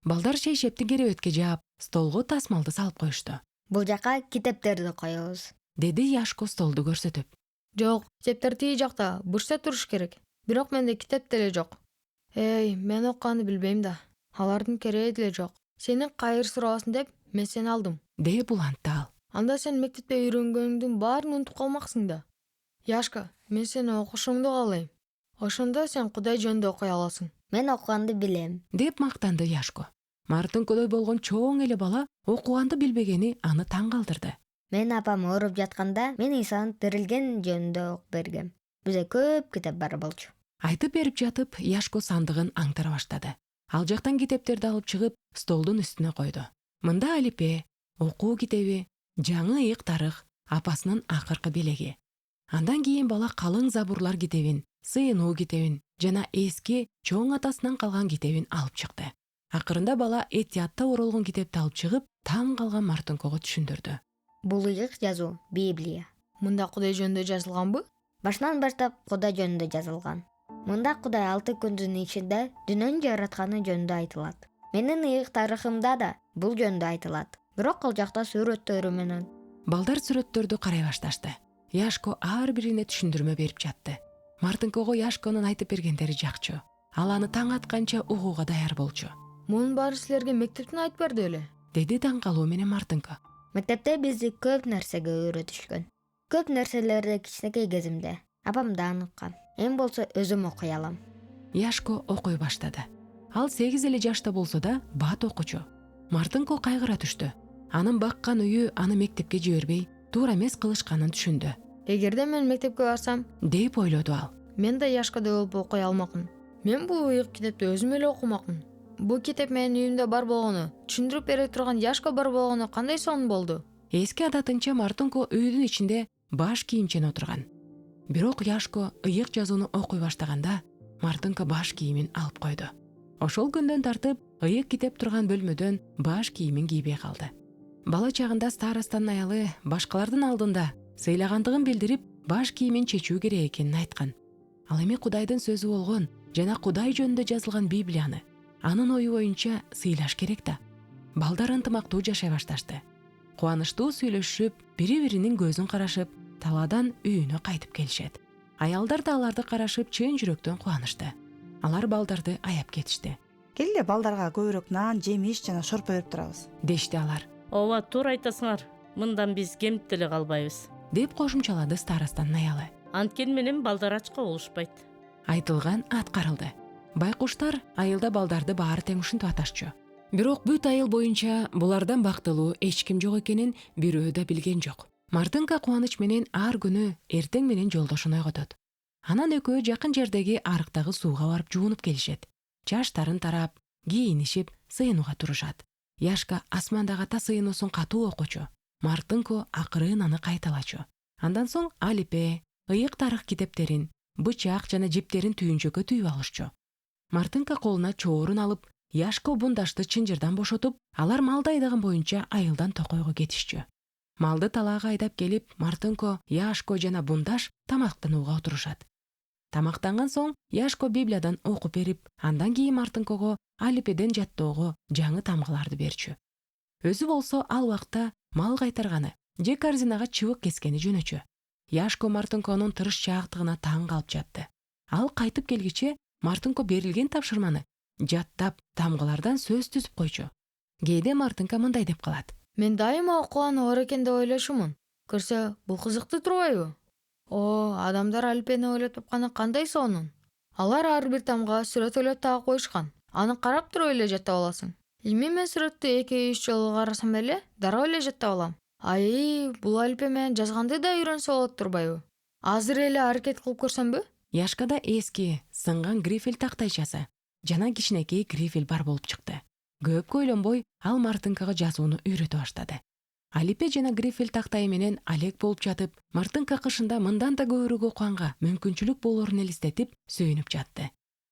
Балдар шейшепти керебетке жаап, столго тасмалды салып коюшту. Бул жака китептерди коебуз, деди Яшко столду көрсөтүп. Жок, китептер тиги жакта, бурчта туруш керек. Бирок менде китеп деле жок. Мен окуганды билбейм да. Алардын кереги деле жок. Сени кайыр сурабасын деп мен сени алдым. Деп улантты ал. Анда сен мектепте үйрөнгөнүңдүн баарын унутуп калмаксың да. Яшка, мен сени окушуңду каалайм. Ошондо сен Кудай жөнүндө окуй аласың. Мен окуганды билем. Деп мактанды Яшко. Мартынкодой болгон чоң эле бала окуганды билбегени аны таң калтырды. Мен апам ооруп жатканда, мен Исанын тирилген жөнүндө окуп бергем. Бизде көп китеп бар болчу. Айтып берип жатып, Яшко сандыгын аңтара баштады. Ал жактан китептерди алып чыгып, столдун үстүнө койду. Мында алипе, окуу китеби, жаңы ыйык тарых, апасынын акыркы белеги. Андан кийин бала калың забурлар китебин, сыйынуу китебин жана эски чоң атасынан калган китебин алып чыкты. Акырында бала этиятта оролгон китепти алып чыгып, таң калган Мартынкого түшүндүрдү. Бул ыйык жазуу Библия. Мында Кудай жөнүндө жазылганбы? Башынан баштап Кудай жөнүндө жазылган. Мында Кудай 6 күндүн ичинде дүйнөнү жаратканы жөнүндө айтылат. Менин ыйык тарыхымда да бул жөнүндө айтылат. Бирок ал жакта сүрөттөрү менен. Балдар сүрөттөрдү карай башташты. Яшко ар бирине түшүндүрмө берип жатты. Мартынкого Яшконун айтып бергендери жакчу. Ал аны таң атканча угууга даяр болчу. Мунун баары силерге мектептен айтып берди беле? Деди таң калуу менен Мартынка. Мектепте бизди көп нерсеге үйрөтүшкөн. Көп нерселерди кичинекей кезимде апамдан аныккан. Эми болсо өзүм окуй алам. Яшко окуй баштады. Ал 8 эле жашта болсо да бат окучу. Мартынко кайгыра түштү. Анын баккан үйү аны мектепке жибербей, туура эмес кылышканын түшүндү. Эгерде мен мектепке барсам, деп ойлоду ал. Мен да Яшкодой болуп окуй алмакмын. Мен бул ыйык китепти өзүм эле окумакмын. Бул китеп менин үйүмдө бар болгону, түшүндүрүп бере турган Яшко бар болгону кандай сонун болду? Эски адатынча Мартынко үйдүн ичинде баш кийимчен отурган. Бирок Яшко ыйык жазууну окуй баштаганда, Мартынка баш кийимин алып койду. Ошол күндөн тартып, ыйык китеп турган бөлмөдөн баш кийимин кийбей калды. Бала чагында старостанын аялы башкалардын алдында сыйлагандыгын билдирип, баш кийимин чечүү керек экенин айткан. Ал эми Кудайдын сөзү болгон жана Кудай жөнүндө жазылган Библияны анын ою боюнча сыйлаш керек да. Балдар ынтымактуу жашай башташты. Кубанычтуу сүйлөшүп, бири-биринин көзүн карашып, талаадан үйүнө кайтып келишет. Аялдар да аларды карашып чын жүрөктөн кубанышты. алар балдарды аяп кетишти. Келе балдарга көбүрөөк нан, жемиш жана шорпо берип турабыз. Дешти алар. Ооба, туура айтасыңар. Мындан биз кемип деле калбайбыз. Деп кошумчалады старостанын аялы. Анткени менен балдар ачка болушпайт. Айтылган аткарылды. Байкуштар айылда балдарды баары тең ушинтип аташчу. Бирок бүт айыл боюнча булардан бактылуу эч ким жок экенин бирөө да билген жок. Мартынка кубаныч менен ар күнү эртең менен жолдошун ойготот. Анан экөө жакын жердеги арыктагы сууга барып жуунуп келишет. Чаштарын тарап, кийинишип, сыйынууга турушат. Яшка асмандагы ата сыйынуусун катуу окучу. Мартынко акырын аны кайталачу. Андан соң алипе, ыйык тарых китептерин, бычак жана жиптерин түйүнчөккө түйүп алышчу. Мартынка колуна чоорун алып, Яшко бундашты чынжырдан бошотуп, алар малды айдаган боюнча айылдан токойго кетишчү. Малды талаага айдап келип, Мартынко, Яшко жана бундаш тамактанууга отурушат. Тамактанган соң Яшко Библиядан окуп берип, андан кийин Мартынкого алипеден жаттоого жаңы тамгаларды берчү. Өзү болсо ал убакта мал кайтарганы же корзинага чыбык кескени жөнөчү. Яшко Мартынконун тырыш чаактыгына таң калып жатты. Ал кайтып келгиче Мартынко берилген тапшырманы жаттап, тамгалардан сөз түзүп койчу. Кээде Мартынка мындай деп калат. Мен дайыма окуган оор экен деп ойлошумун. Көрсө, бул кызыктуу турбайбы? Адамдар алипени ойлоп тапканы кандай сонун. Алар ар бир тамга сүрөт ойлоп таап коюшкан. Аны карап туруп эле жаттап аласың. Эми мен сүрөттү 2-3 жолу карасам эле, дароо эле жаттап алам. Бул алипе менен жазганды да үйрөнсө болот турбайбы? Азыр эле аракет кылып көрсөмбү? Яшкада эски, сынган грифель тактайчасы жана кичинекей грифель бар болуп чыкты. Көп ойлонбой, ал Мартынкага жазууну үйрөтө баштады. Алипе жана грифель тактай менен алек болуп жатып, Мартынка кышында мындан да көбүрөөк окуганга мүмкүнчүлүк болорун элестетип сүйүнүп жатты.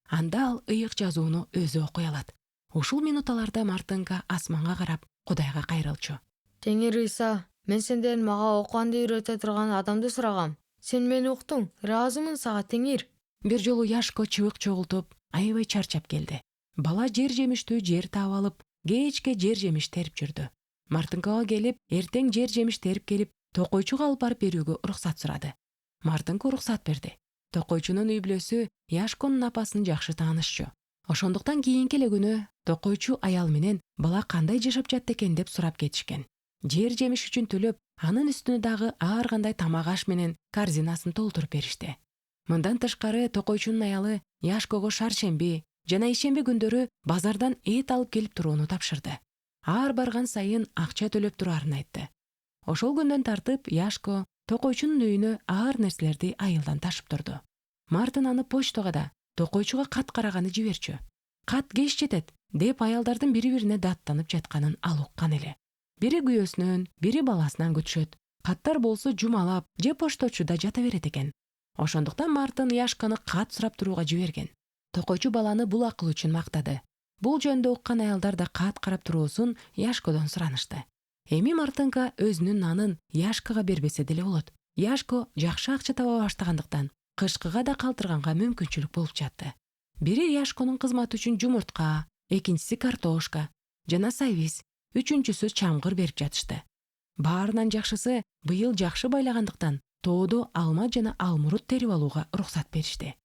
Анда ал ыйык жазууну өзү окуй алат. Ушул минуталарда Мартынка асманга карап, Кудайга кайрылчу. Теңир Ыйса, мен сенден мага окуганды үйрөтө турган адамды сурагам. Сен мени уктуң, ыраазымын сага, Теңир. Бир жолу Яшко чыбык чогултуп, аябай чарчап келди. Бала жер жемиштүү жер таап алып, кечке жер жемиш терип жүрдү. Мартынкага келип, эртең жер жемиш терип келип, токойчуга алып барып берүүгө уруксат сурады. Мартынка уруксат берди. Токойчунун үй бүлөсү Яшконун апасын жакшы таанышчу. Ошондуктан кийинки эле күнү токойчу аял менен бала кандай жашап жатты экен деп сурап кетишкен. Жер жемиш үчүн төлөп, анын үстүнө дагы ар кандай тамак аш менен корзинасын толтуруп беришти. Мындан тышкары токойчунун аялы Яшкого шаршемби жана ишемби күндөрү базардан эт алып келип турууну тапшырды. Ар барган сайын акча төлөп турарын айтты. Ошол күндөн тартып Яшко токойчунун үйүнө ар нерселерди айылдан ташып турду. Мартын аны почтага да токойчуга кат караганы жиберчү. Кат кеч жетет деп аялдардын бири-бирине даттанып жатканын ал уккан эле. Бири күйөөсүнөн, бири баласынан күтүшөт. Каттар болсо жумалап же пошточуда жата берет экен. Ошондуктан Мартын Яшканы кат сурап турууга жиберген. Токойчу баланы бул акыл үчүн мактады. Бул жөндө уккан аялдар да кат карап туруусун Яшкодон суранышты. Эми Мартынка өзүнүн нанын Яшкага бербесе деле болот. Яшко жакшы акча таба баштагандыктан кышкыга да калтырганга мүмкүнчүлүк болуп жатты. Бири Яшконун кызматы үчүн жумуртка, экинчиси картошка жана сабиз, үчүнчүсү чамгыр берип жатышты. Баарынан жакшысы быйыл жакшы байлагандыктан тоодо алма жана алмурут терип алууга уруксат беришти.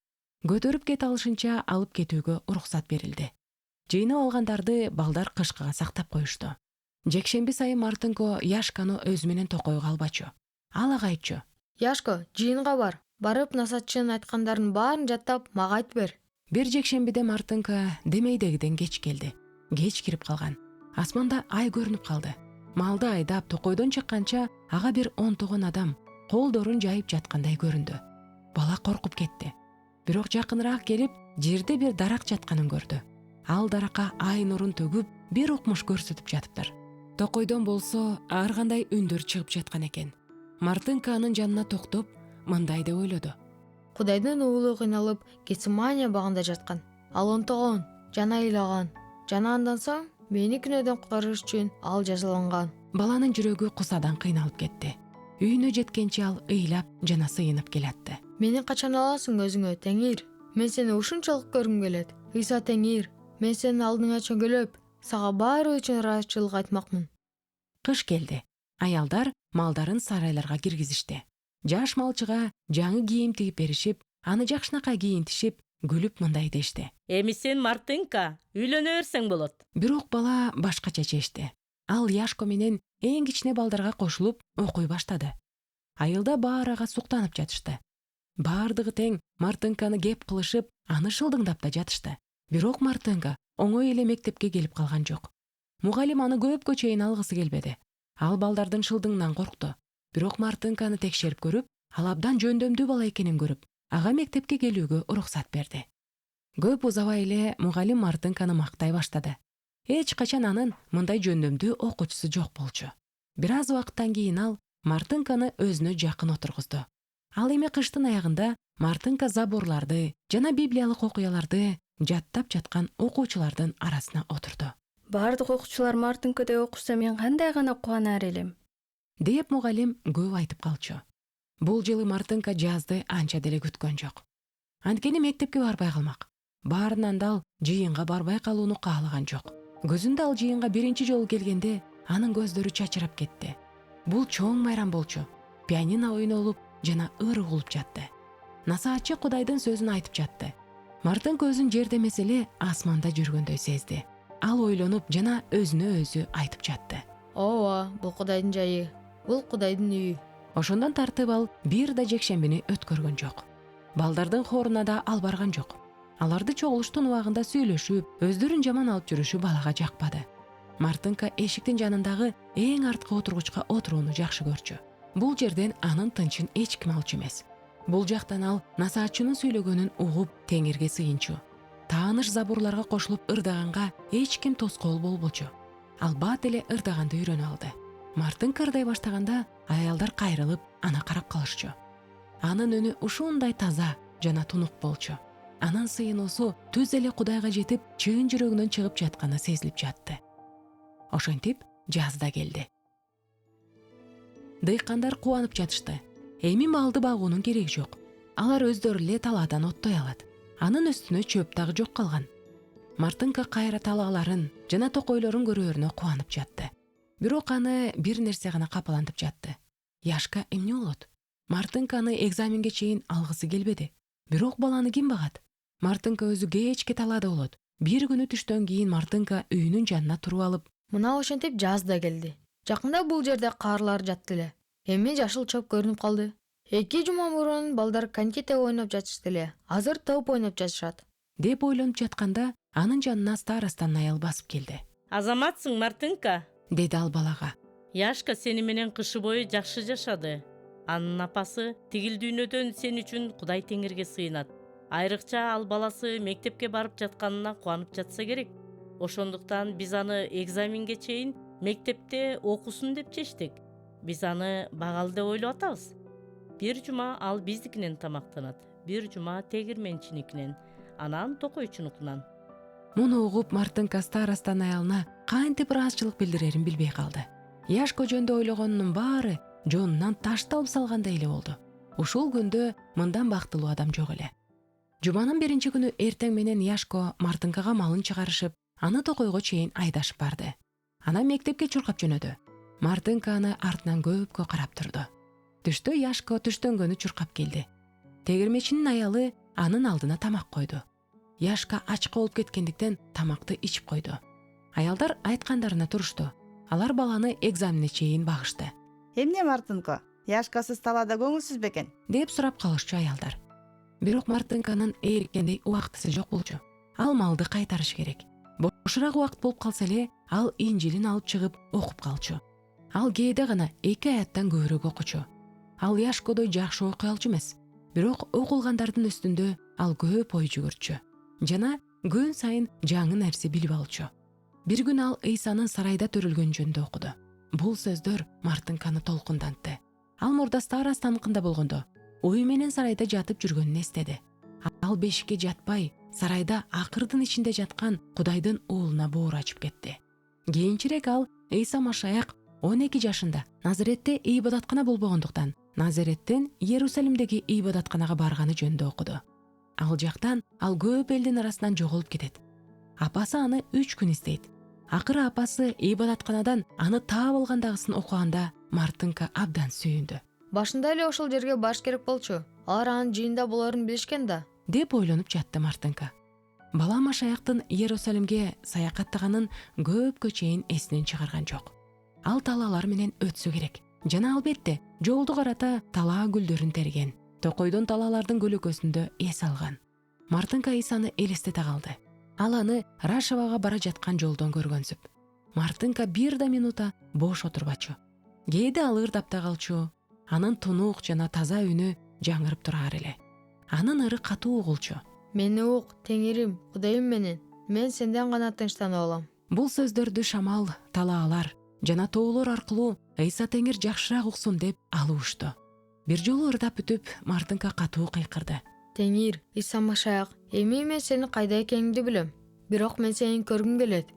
Көтөрүп кете алышынча алып кетүүгө уруксат берилди. Жыйнап алгандарды балдар кышкыга сактап коюшту. Жекшемби сайын Мартынко Яшканы өзү менен токойго албачу. Ал ага айтчу. Яшко, жыйынга бар. Барып насатчынын айткандарын баарын жаттап, мага айтып бер. Бир жекшембиде Мартынка демейдегиден кеч келди. Кеч кирип калган. Асманда ай көрүнүп калды. Малды айдап токойдон чыкканча ага бир 10 адам колдорун жайып жаткандай көрүндү. Бала коркуп кетти. Бирок жакыныраак келип, жерде бир дарак жатканын көрдү. Ал даракка ай нурун төгүп, бир укмуш көрсөтүп жатыптыр. Токойдон болсо ар кандай үндөр чыгып жаткан экен. Мартынка анын жанына токтоп, мындай деп ойлоду. Кудайдын уулу кыйналып, Гецимания багында жаткан. Ал онтогон, жана ыйлаган. Жана андан соң мени күнөөдөн куткарыш үчүн ал жазаланган. Баланын жүрөгү кусадан кыйналып кетти. Үйүнө жеткенче ал ыйлап жана сыйынып келатты. Мени качан аласың өзүңө, Теңир? Мен сени ушунчалык көргүм келет. Ыйса Теңир, мен сенин алдыңа чөңгөлөп, сага баары үчүн ыраазычылык айтмакмын. Кыш келди. Аялдар малдарын сарайларга киргизишти. Жаш малчыга жаңы кийим тигип беришип, аны жакшынакай кийинтишип, күлүп мындай дешти: Эми сен Мартынка үйлөнө берсең болот. Бирок бала башкача чечти. Ал Яшко менен эң кичине балдарга кошулуп окуй баштады. Айылда баары ага суктанып жатышты. Баардыгы тең Мартынканы кеп кылышып, аны шылдыңдап да жатышты. Бирок Мартынка оңой эле мектепке келип калган жок. Мугалим аны көпкө чейин алгысы келбеди. Ал балдардын шылдыңынан коркту. Бирок Мартынканы текшерип көрүп, ал абдан жөндөмдүү бала экенин көрүп, ага мектепке келүүгө уруксат берди. Көп узабай эле мугалим Мартынканы мактай баштады. Эч качан анын мындай жөндөмдүү окуучусу жок болчу. Бир аз убакыттан кийин ал Мартынканы өзүнө жакын отургузду. Ал эми кыштын аягында Мартынка забурларды жана библиялык окуяларды жаттап жаткан окуучулардын арасына отурду. Бардык окуучулар Мартынкадай окуса мен кандай гана кубанар элем. Деп мугалим көп айтып калчу. Бул жылы Мартынка жазды анча деле күткөн жок. Анткени мектепке барбай калмак. Баарынан да ал жыйынга барбай калууну каалаган жок. Көзүндө ал жыйынга биринчи жолу келгенде анын көздөрү чачырап кетти. Бул чоң майрам болчу. Пианино ойнолуп жана ыр угулуп жатты. Насаатчы Кудайдын сөзүн айтып жатты. Мартынка өзүн жерде эмес эле асманда жүргөндөй сезди. Ал ойлонуп жана өзүнө өзү айтып жатты. Ооба, бул Кудайдын жайы. Бул Кудайдын үйү. Ошондон тартып ал бир да жекшембини өткөргөн жок. Балдардын хоруна да ал барган жок. Аларды чогулуштун убагында сүйлөшүп, өздөрүн жаман алып жүрүшү балага жакпады. Мартынка эшиктин жанындагы эң арткы отургучка отурууну жакшы көрчү. Бул жерден анын тынчын эч ким алчу эмес. Бул жактан ал насаатчынын сүйлөгөнүн угуп теңирге сыйынчу. Тааныш забурларга кошулуп ырдаганга эч ким тоскоол болбочу. Ал бат эле ырдаганды үйрөнүп алды. Мартынка ырдай баштаганда аялдар кайрылып ана карап калышчу. Анын үнү ушундай таза жана тунук болчу. Анын сыйынуусу түз эле Кудайга жетип, чын жүрөгүнөн чыгып жатканы сезилип жатты. Ошентип жаз да келди. Дыйкандар кубанып жатышты. Эми малды багуунун кереги жок. Алар өздөрү эле талаадан оттой алат. Анын үстүнө чөп дагы жок калган. Мартынка кайра талааларын жана токойлорун көрөөрүнө кубанып жатты. Бирок аны бир нерсе гана капалантып жатты. Яшка эмне болот? Мартынканы экзаменге чейин алгысы келбеди. Бирок баланы ким багат? Мартынка өзү кечке талаада болот. Бир күнү түштөн кийин Мартынка үйүнүн жанына туруп алып, Мына ошентип жаз да келди. Жакында бул жерде карлар жатты эле. Эми жашыл чөп көрүнүп калды. 2 жума мурун балдар коньките ойноп жатышты эле. Азыр топ ойноп жатышат. Деп ойлонуп жатканда анын жанына старостан аял басып келди. Азаматсың, Мартынка? Деди ал балага. Яшка сени менен кышы бою жакшы жашады. Анын апасы тигил дүйнөдөн сен үчүн Кудай теңирге сыйынат. Айрыкча ал баласы мектепке барып жатканына кубанып жатса керек. Ошондуктан биз аны экзаменге чейин мектепте окусун деп чечтик. Биз аны багалы деп ойлоп атабыз. Бир жума ал биздикинен тамактанат, бир жума тегирменчиникинен, анан токойчунукунан. Муну угуп Мартынка старостан аялына кантип ыраазычылык билдирерин билбей калды. Яшко жөнүндө ойлогонунун баары жонунан ташталып салгандай эле болду. Ушул күндө мындан бактылуу адам жок эле. Жуманын биринчи күнү эртең менен Яшко Мартынкага малын чыгарышып, аны токойго чейин айдашып барды. Анан мектепке чуркап жөнөдү. Мартынка аны артынан көпкө карап турду. Түштө Яшко түштөнгөнү чуркап келди. Тегирмечинин аялы анын алдына тамак койду. Яшка ачка болуп кеткендиктен тамакты ичип койду. Аялдар айткандарына турушту. Алар баланы экзаменге чейин багышты. Эмне Мартынка? Яшка сиз талаада көңүлсүз бекен? Деп сурап калышчу аялдар. Бирок Мартынканын эриккендей убактысы жок болчу. Ал малды кайтарыш керек. Бошураак убакыт болуп калса эле ал инжилин алып чыгып окуп калчу. Ал кээде гана 2 аяттан көбүрөөк окучу. Ал Яшкодой жакшы окуй алчу эмес. Бирок окулгандардын үстүндө ал көп ой жүгүрчү. Жана күн сайын жаңы нерсе билип алчу. Бир күн ал Ыйсанын сарайда төрөлгөн жөнүндө окуду. Бул сөздөр Мартынканы толкундантты. Ал мурда старостаныкында болгондо уй менен сарайда жатып жүргөнүн эстеди. Ал бешикке жатпай, сарайда акырдын ичинде жаткан Кудайдын уулуна боор ачып кетти. Кийинчерээк ал Ыйса Машаяк 12 жашында Назаретте ибадаткана болбогондуктан Назареттен Иерусалимдеги ибадатканага барганы жөнүндө окуду. Ал жактан ал көп элдин арасынан жоголуп кетет. Апасы аны 3 күн издейт. Акыры апасы ибадатканадан аны таап алгандагысын окуганда Мартынка абдан сүйүндү. Башында эле ошол жерге барыш керек болчу. Алар анын жыйында болорун билишкен да. деп ойлонуп жатты Мартынка. Бала Машаяктын Иерусалимге саякаттаганын көпкө чейин эсинен чыгарган жок. Ал талаалар менен өтсө керек. Жана албетте жолду карата талаа гүлдөрүн терген. Токойдон талаалардын көлөкөсүндө эс алган. Мартынка Исаны элестете калды. Ал аны Рашевага бара жаткан жолдон көргөнсүп. Мартынка бир да минута бош отурбачу. Кээде ал ырдап да калчу. Анын тунук жана таза үнү жаңырып турар эле. Анын ыры катуу угулчу. Мени ук, Теңирим, Кудайым менен. Мен сенден гана тынчтанып алам. Бул сөздөрдү шамал, талаалар жана тоолор аркылуу Ыйса Теңир жакшыраак уксун деп алышту. Бир жолу ырдап бүтүп, Мартынка катуу кыйкырды. Теңир, Иса Машаяк, эми мен сени кайда экениңди билем. Бирок мен сени көргүм келет.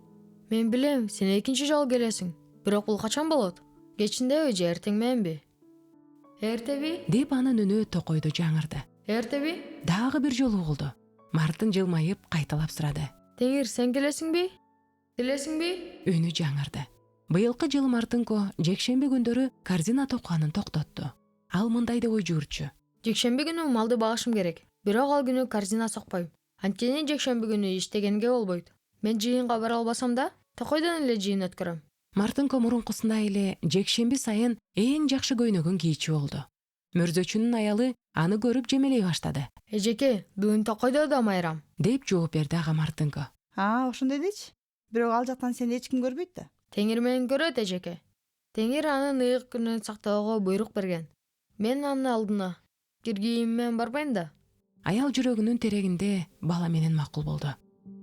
Мен билем, сен экинчи жолу келесиң. Бирок бул качан болот? Кечиндеби же эртең мененби? Эртеби? Деп анын үнү токойдо жаңырды. Эртеби? Дагы бир жолу угулду. Мартын жылмайып кайталап сурады. Теңир, сен келесиңби? Келесиңби? Үнү жаңырды. Быйылкы жылы Мартынко жекшемби күндөрү корзина токканын токтотту. Ал мындай деп ой жүгүрчү. Жекшемби күнү малды багышым керек. Бирок ал күнү корзина сокпойм. Анткени жекшемби күнү иштегенге болбойт. Мен жыйынга бара албасам да, токойдон эле жыйын өткөрөм. Мартынко мурункусундай эле жекшемби сайын эң жакшы көйнөгүн кийчү болду. Мөрзөчүнүн аялы аны көрүп жемелей баштады. Эжеке, бүгүн токойдо да майрам, деп жооп берди ага Мартынко. Ошондой дечи. Бирок ал жактан сени эч ким көрбөйт да. Теңир менен көрөт, эжеке. Теңир анын ыйык күнүн сактоого буйрук берген. Мен анын алдына киргийим менен барбайм да. Аял жүрөгүнүн терегинде бала менен макул болду.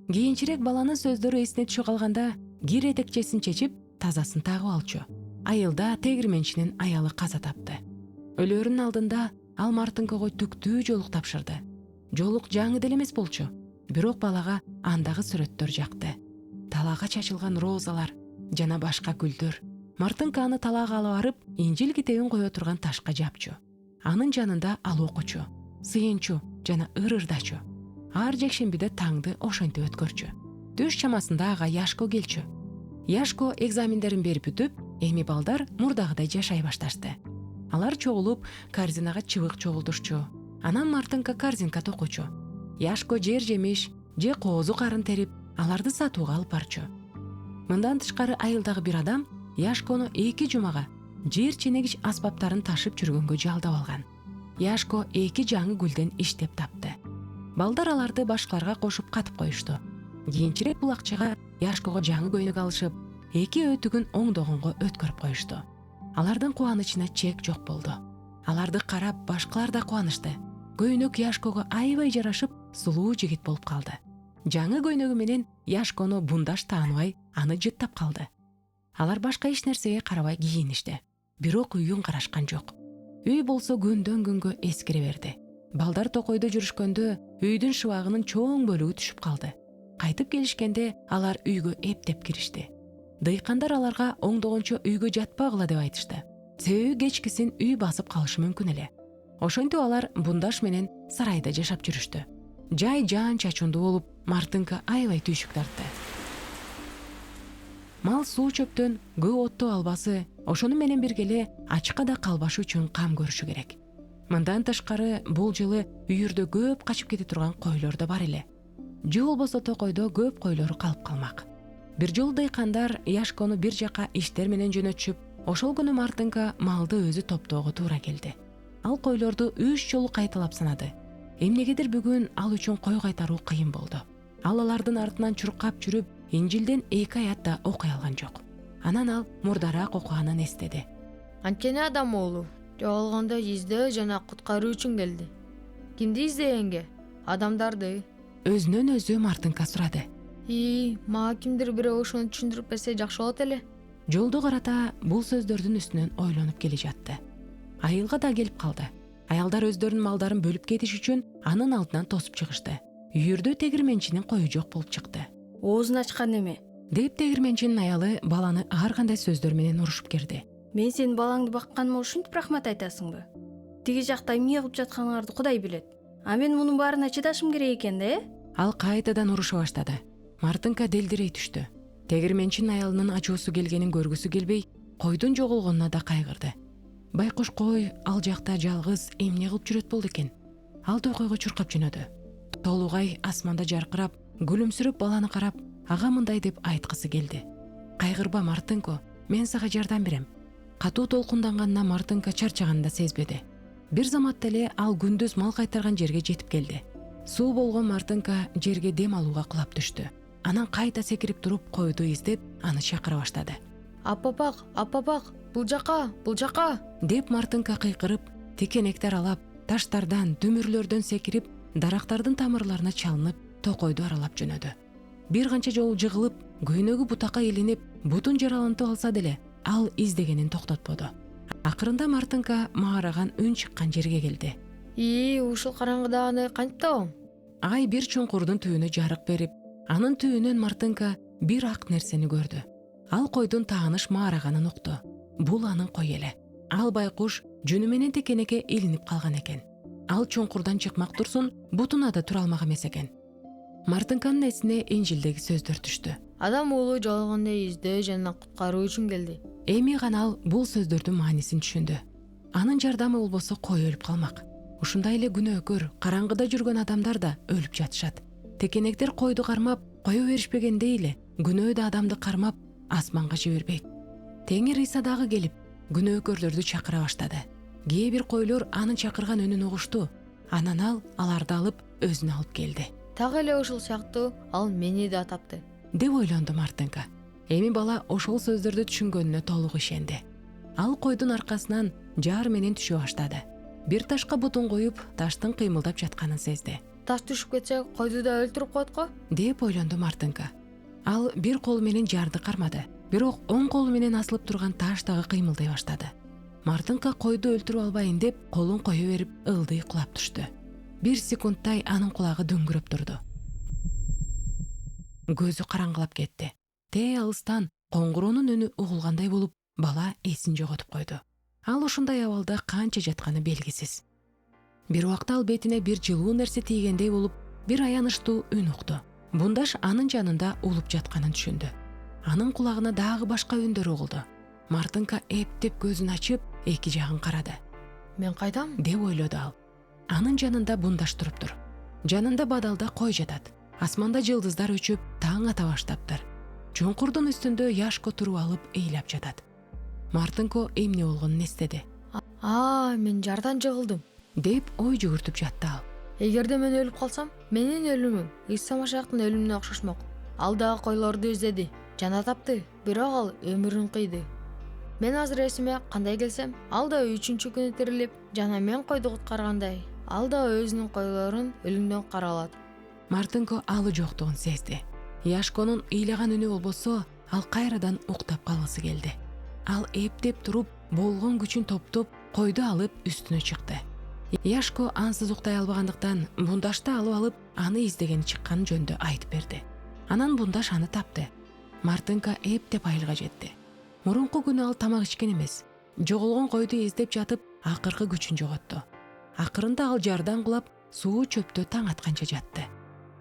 Кийинчерээк баланын сөздөрү эсине түшө калганда кир этекчесин чечип, тазасын тагып алчу. Айылда тегирменчинин аялы каза тапты. Өлөрүнүн алдында ал Мартынкого түктүү жолук тапшырды. Жолук жаңы деле эмес болчу, бирок балага андагы сүрөттөр жакты. Талаага чачылган розалар жана башка гүлдөр. Мартынка аны талаага алып барып, Инжил китебин кое турган ташка жапчу. Анын жанында ал окучу, сыйынчу жана ырырдачу. Ар жекшембиде таңды ошентип өткөрчү. Түш чамасында ага Яшко келчү. Яшко экзамендерин берип бүтүп, эми балдар мурдагыдай жашай башташты. Алар чогулуп, корзинага чыбык чогултушчу. Анан Мартынка корзинка токучу. Яшко жер жемиш, же коозу карын терип, аларды сатууга алып барчу. Мындан тышкары айылдагы бир адам Яшкону 2 жумага жер ченегич аспаптарын ташып жүргөнгө жалдап алган. Яшко 2 жаңы гүлден иштеп тапты. Балдар аларды башкаларга кошуп катып коюшту. Кийинчерээк бул акчага Яшкого жаңы көйнөк алышып, 2 өтүгүн оңдогонго өткөрүп коюшту. Алардын кубанычына чек жок болду. Аларды карап башкалар да кубанышты. Көйнөк Яшкого аябай жарашып, сулуу жигит болуп калды. Жаңы көйнөгү менен Яшкону бундаш тааныбай, аны жыттап калды. Алар башка эч нерсеге карабай кийиништи. Бирок үйүн карашкан жок. Үй болсо күндөн күнгө эскире берди. Балдар токойдо жүрүшкөндө үйдүн шыбагынын чоң бөлүгү түшүп калды. Кайтып келишкенде алар үйгө эптеп киришти. Дыйкандар аларга оңдогончо үйгө жатпагыла деп айтышты. Себеби кечкисин үй басып калышы мүмкүн эле. Ошентип алар бундаш менен сарайда жашап жүрүштү. Жай жаан чачундуу болуп, Мартынка аябай түйшүк тартты. Мал суу чөптөн көө оттоо албасы, ошону менен биргеле ачка да калбашы үчүн кам көрүшү керек. Мындан тышкары бул жылы үйүрдө көп качып кете турган койлор да бар эле. Же болбосо токойдо көп койлору калып калмак. Бир жолу дыйкандар Яшкону бир жака иштер менен жөнөтүшүп, ошол күнү Мартынка малды өзү топтоого туура келди. Ал койлорду 3 жолу кайталап санады. Эмнегедир бүгүн ал үчүн кой кайтаруу кыйын болду. Ал алардын артынан чуркап жүрүп, Инжилден 2 аят да окуй алган жок. Анан ал мурдараак окуганын эстеди. Анткени адам оолу жоголгондо издөө жана куткаруу үчүн келди. Кимди издегенге? Адамдарды. Өзүнөн өзү Мартынка сурады. Мага кимдир бирөө ошону түшүндүрүп берсе жакшы болот эле. Жолдо карата бул сөздөрдүн үстүнөн ойлонуп келе жатты. Айылга да келип калды. Аялдар өздөрүнүн малдарын бөлүп кетиш үчүн анын алдынан тосуп чыгышты. Үйүрдө тегирменчинин кою жок болуп чыкты. Оозун ачкан эме? Деп тегирменчинин аялы баланы ар кандай сөздөр менен урушуп кирди. Мен сенин балаңды бакканыма ушинтип рахмат айтасыңбы? Тиги жакта эмне кылып жатканыңарды Кудай билет. А мен мунун баарына чыдашым керек экен да, Ал кайтадан уруша баштады. Мартынка делдирей түштү. Тегирменчинин аялынын ачуусу келгенин көргүсү келбей, койдун жоголгонуна да кайгырды. Байкуш кой ал жакта жалгыз эмне кылып жүрөт болду экен? Ал токойго чуркап жөнөдү. толугай асманда жаркырап күлүмсүрөп баланы карап ага мындай деп айткысы келди: кайгырба Мартынко, мен сага жардам берем. Катуу толкунданганына Мартынка чарчаганын да сезбеди. Бир заматта эле ал күндүз мал кайтарган жерге жетип келди. Суу болгон Мартынка жерге дем алууга кулап түштү. Анан кайта секирип туруп койду издеп аны чакыра баштады. Апапак, бул жака деп Мартынка кыйкырып, текенектер алап, таштардан, дүмүрлөрдөн секирип, дарактардын тамырларына чалынып, токойду аралап жөнөдү. Бир канча жолу жыгылып, көйнөгү бутакка илинип, бутун жаралантып алса деле, ал издегенин токтотподу. Акырында Мартынка маараган үн чыккан жерге келди. Ушул караңгыда аны кантип табам? Ай бир чуңкурдун түбүнө жарык берип, анын түбүнөн Мартынка бир ак нерсени көрдү. Ал койдун тааныш маараганын укту. Бул анын кой эле. Ал байкуш жүнү менен текенекке илинип калган экен. Ал чуңкурдан чыкмак турсун, бутуна да тура алмак эмес экен. Мартынканын эсине Инжилдеги сөздөр түштү. Адам уулу жоголгондо издөө жана куткаруу үчүн келди. Эми гана ал бул сөздөрдүн маанисин түшүндү. Анын жардамы болбосо кой өлүп калмак. Ушундай эле күнөөкөр, караңгыда жүргөн адамдар да өлүп жатышат. Текенектер койду кармап, кое беришпегендей эле, күнөө да адамды кармап, асманга жибербейт. Теңир Иса дагы келип, күнөөкөрлөрдү чакыра баштады. Кээ бир койлор анын чакырган үнүн угушту. Анан ал аларды алып, өзүнө алып келди. Так эле ушул сыяктуу ал мени да тапты, деп ойлонду Мартынка. Эми бала ошол сөздөрдү түшүнгөнүнө толук ишенди. Ал койдун аркасынан жаар менен түшө баштады. Бир ташка бутун коюп, таштын кыймылдап жатканын сезди. Таш түшүп кетсе, койду да өлтүрүп коет го, деп ойлонду Мартынка. Ал бир колу менен жарды кармады, бирок оң колу менен асылып турган таш дагы кыймылдай баштады. Мартынка койду өлтүрүп албайын деп, колун кое берип, ылдый кулап түштү. Бир секундтай анын кулагы дөңгүрөп турду. Көзү караңгылап кетти. Тээ алыстан коңгуроонун үнү угулгандай болуп, бала эсин жоготуп койду. Ал ушундай абалда канча жатканы белгисиз. Бир убакта ал бетине бир жылуу нерсе тийгендей болуп, бир аянычтуу үн укту. Бундаш анын жанында улуп жатканын түшүндү. Анын кулагына дагы башка үндөр угулду. Мартынка эптеп көзүн ачып, эки жагын карады. Мен кайдам? деп ойлоду ал. Анын жанында бундаш туруптур. Жанында бадалда кой жатат. Асманда жылдыздар өчүп, таң ата баштаптыр. Чуңкурдун үстүндө Яшко туруп алып ыйлап жатат. Мартынко эмне болгонун эстеди. Мен жардан жыгылдым, деп ой жүгүртүп жатты ал. Эгерде мен өлүп калсам, менин өлүмүм Иса Машаяктын өлүмүнө окшошмок. Ал дагы койлорду издеди, жана тапты, бирок ал өмүрүн кыйды. Мен азыр эсиме кандай келсем, ал да 3-чү күнү тирилип, жана мен койду куткаргандай, ал да өзүнүн койлорун өлүмдөн каралат. Мартынко алы жоктугун сезди. Яшконун ыйлаган үнү болбосо, ал кайрадан уктап калгысы келди. Ал эптеп туруп, болгон күчүн топтоп, койду алып үстүнө чыкты. Яшко ансыз уктай албагандыктан бундашты алып, аны издегени чыккан жөндө айтып берди. Анан бундаш аны тапты. Мартынка эптеп айылга жетти. Мурунку күнү ал тамак ичкен эмес. Жоголгон койду издеп жатып, акыркы күчүн жоготту. Акырында ал жардан кулап, суу чөптө таң атканча жатты.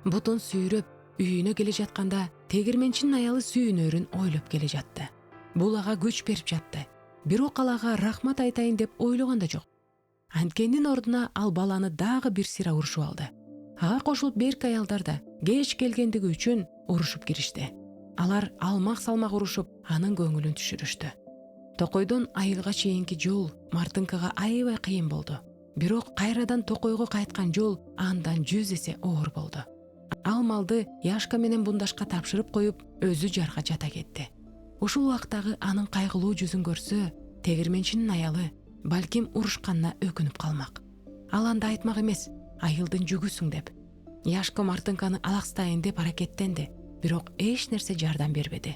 Бутун сүйрөп, үйүнө келе жатканда, тегирменчинин аялы сүйүнөрүн ойлоп келе жатты. Бул ага күч берип жатты. Бирок ал ага рахмат айтайын деп ойлогон да жок. Анткендин ордуна ал баланы дагы бир сыйра урушуп алды. Ага кошулуп берки аялдар да кеч келгендиги үчүн урушуп киришти. Алар алмак-салмак урушуп, анын көңүлүн түшүрүштү. Токойдон айылга чейинки жол Мартынкага аябай кыйын болду. Бирок кайрадан токойго кайткан жол андан 100 эсе оор болду. Ал малды Яшка менен бундашка тапшырып коюп, өзү жарга жата кетти. Ушул убактагы анын кайгылуу жүзүн көрсө, тегирменчинин аялы балким урушканына өкүнүп калмак. Ал анда айтмак эмес, айылдын жүгүсүң деп. Яшко Мартынканы алакстайын деп аракеттенди, бирок эч нерсе жардам бербеди.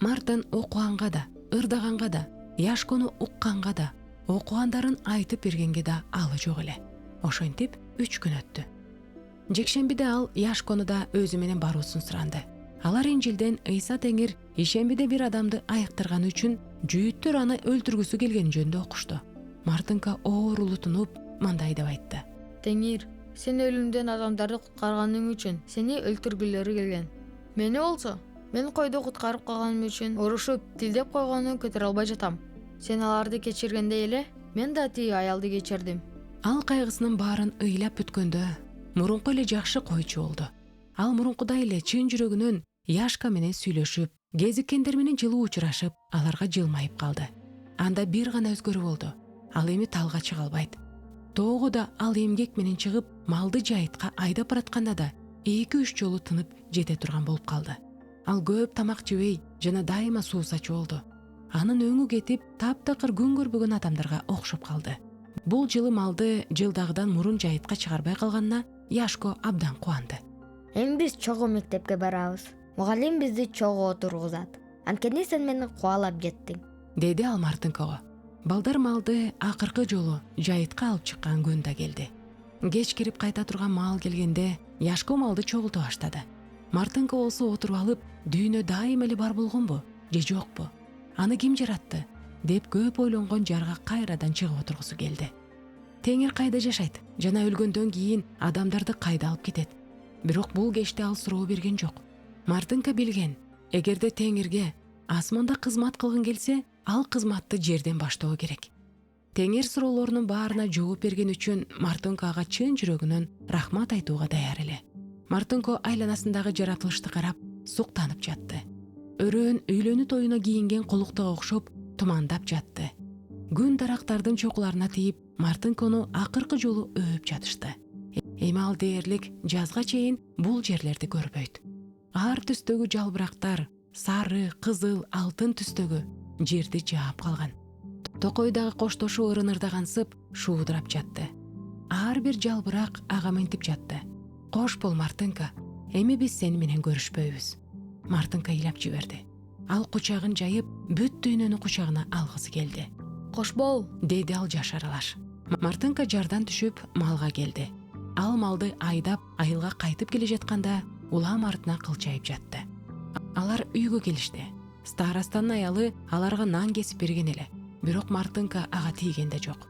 Мартын окуганга да, ырдаганга да, Яшкону укканга да, окугандарын айтып бергенге да алы жок эле. Ошентип 3 күн өттү. Жекшембиде ал Яшкону да өзү менен баруусун суранды. Алар Инжилден Ыйса Теңир ишембиде бир адамды айыктырганы үчүн жүйүттөр аны өлтүргүсү келген жөнүндө окушту. Мартынка оор улутунуп мындай деп айтты. Теңир, сен өлүмдөн адамдарды куткарганың үчүн сени өлтүргүлөрү келген. Мени болсо, мен койду куткарып калганым үчүн урушуп, тилдеп койгонун көтөрө албай жатам. Сен аларды кечиргендей эле, мен да тиги аялды кечирдим. Ал кайгысынын баарын ыйлап бүткөндө, мурунку эле жакшы койчу болду. Ал мурункудай эле чын жүрөгүнөн Яшка менен сүйлөшүп, кезиккендер менен жылуу учурашып, аларга жылмайып калды. Анда бир гана өзгөрүү болду. Ал эми талга чыга албайт. Тоого да ал эмгек менен чыгып, малды жайытка айдап баратканда да 2-3 жолу тынып жете турган болуп калды. Ал көп тамак жебей жана дайыма суу сачуу болду. Анын өңү кетип, таптакыр күн көрбөгөн адамдарга окшоп калды. Бул жылы малды жылдагыдан мурун жайытка чыгарбай калганына Яшко абдан кубанды. Эми биз чогуу мектепке барабыз. Мугалим бизди чогуу отургузат. Анткени сен мени кубалап кеттиң, деди ал Мартынкага. Балдар малды акыркы жолу жайытка алып чыккан күн да келди. Кеч кирип кайта турган маал келгенде Яшко малды чогулта баштады. Мартынка болсо отуруп алып, дүйнө дайыма эле бар болгонбу же жокпу? Аны ким жаратты? Деп көп ойлонгон жарга кайрадан чыгып отургусу келди. Теңир кайда жашайт жана өлгөндөн кийин адамдарды кайда алып кетет? Бирок бул кечте ал суроо берген жок. Мартынка билген, эгерде Теңирге асманда кызмат кылгын келсе, ал кызматты жерден баштоо керек. Теңир суроолорунун баарына жооп берген үчүн Мартынкага чын жүрөгүнөн рахмат айтууга даяр эле. Мартынко айланасындагы жаратылышты карап, суктанып жатты. Өрөөн үйлөнүү тоюна кийинген колуктага окшоп тумандап жатты. Күн дарактардын чокуларына тийип, Мартынкону акыркы жолу өөп жатышты. Эми ал дээрлик жазга чейин бул жерлерди көрбөйт. Ар түстөгү жалбырактар, сары, кызыл, алтын түстөгү жерди жаап калган. Токойдагы коштошу ырынырдагансып шуудурап жатты. Ар бир жалбырак ага мынтип жатты. Кош бол, Мартынка, эми биз сени менен көрүшпөйбүз. Мартынка ыйлап жиберди. Ал кучагын жайып, бүт дүйнөнү кучагына алгысы келди. Кош бол, деди ал жаш аралаш. Мартынка жардан түшүп малга келди. Ал малды айдап айылга кайтып келе жатканда улам артына кылчайып жатты. Алар үйгө келишти. Старостанын аялы аларга нан кесип берген эле. Бирок Мартынка ага тийгенде жок.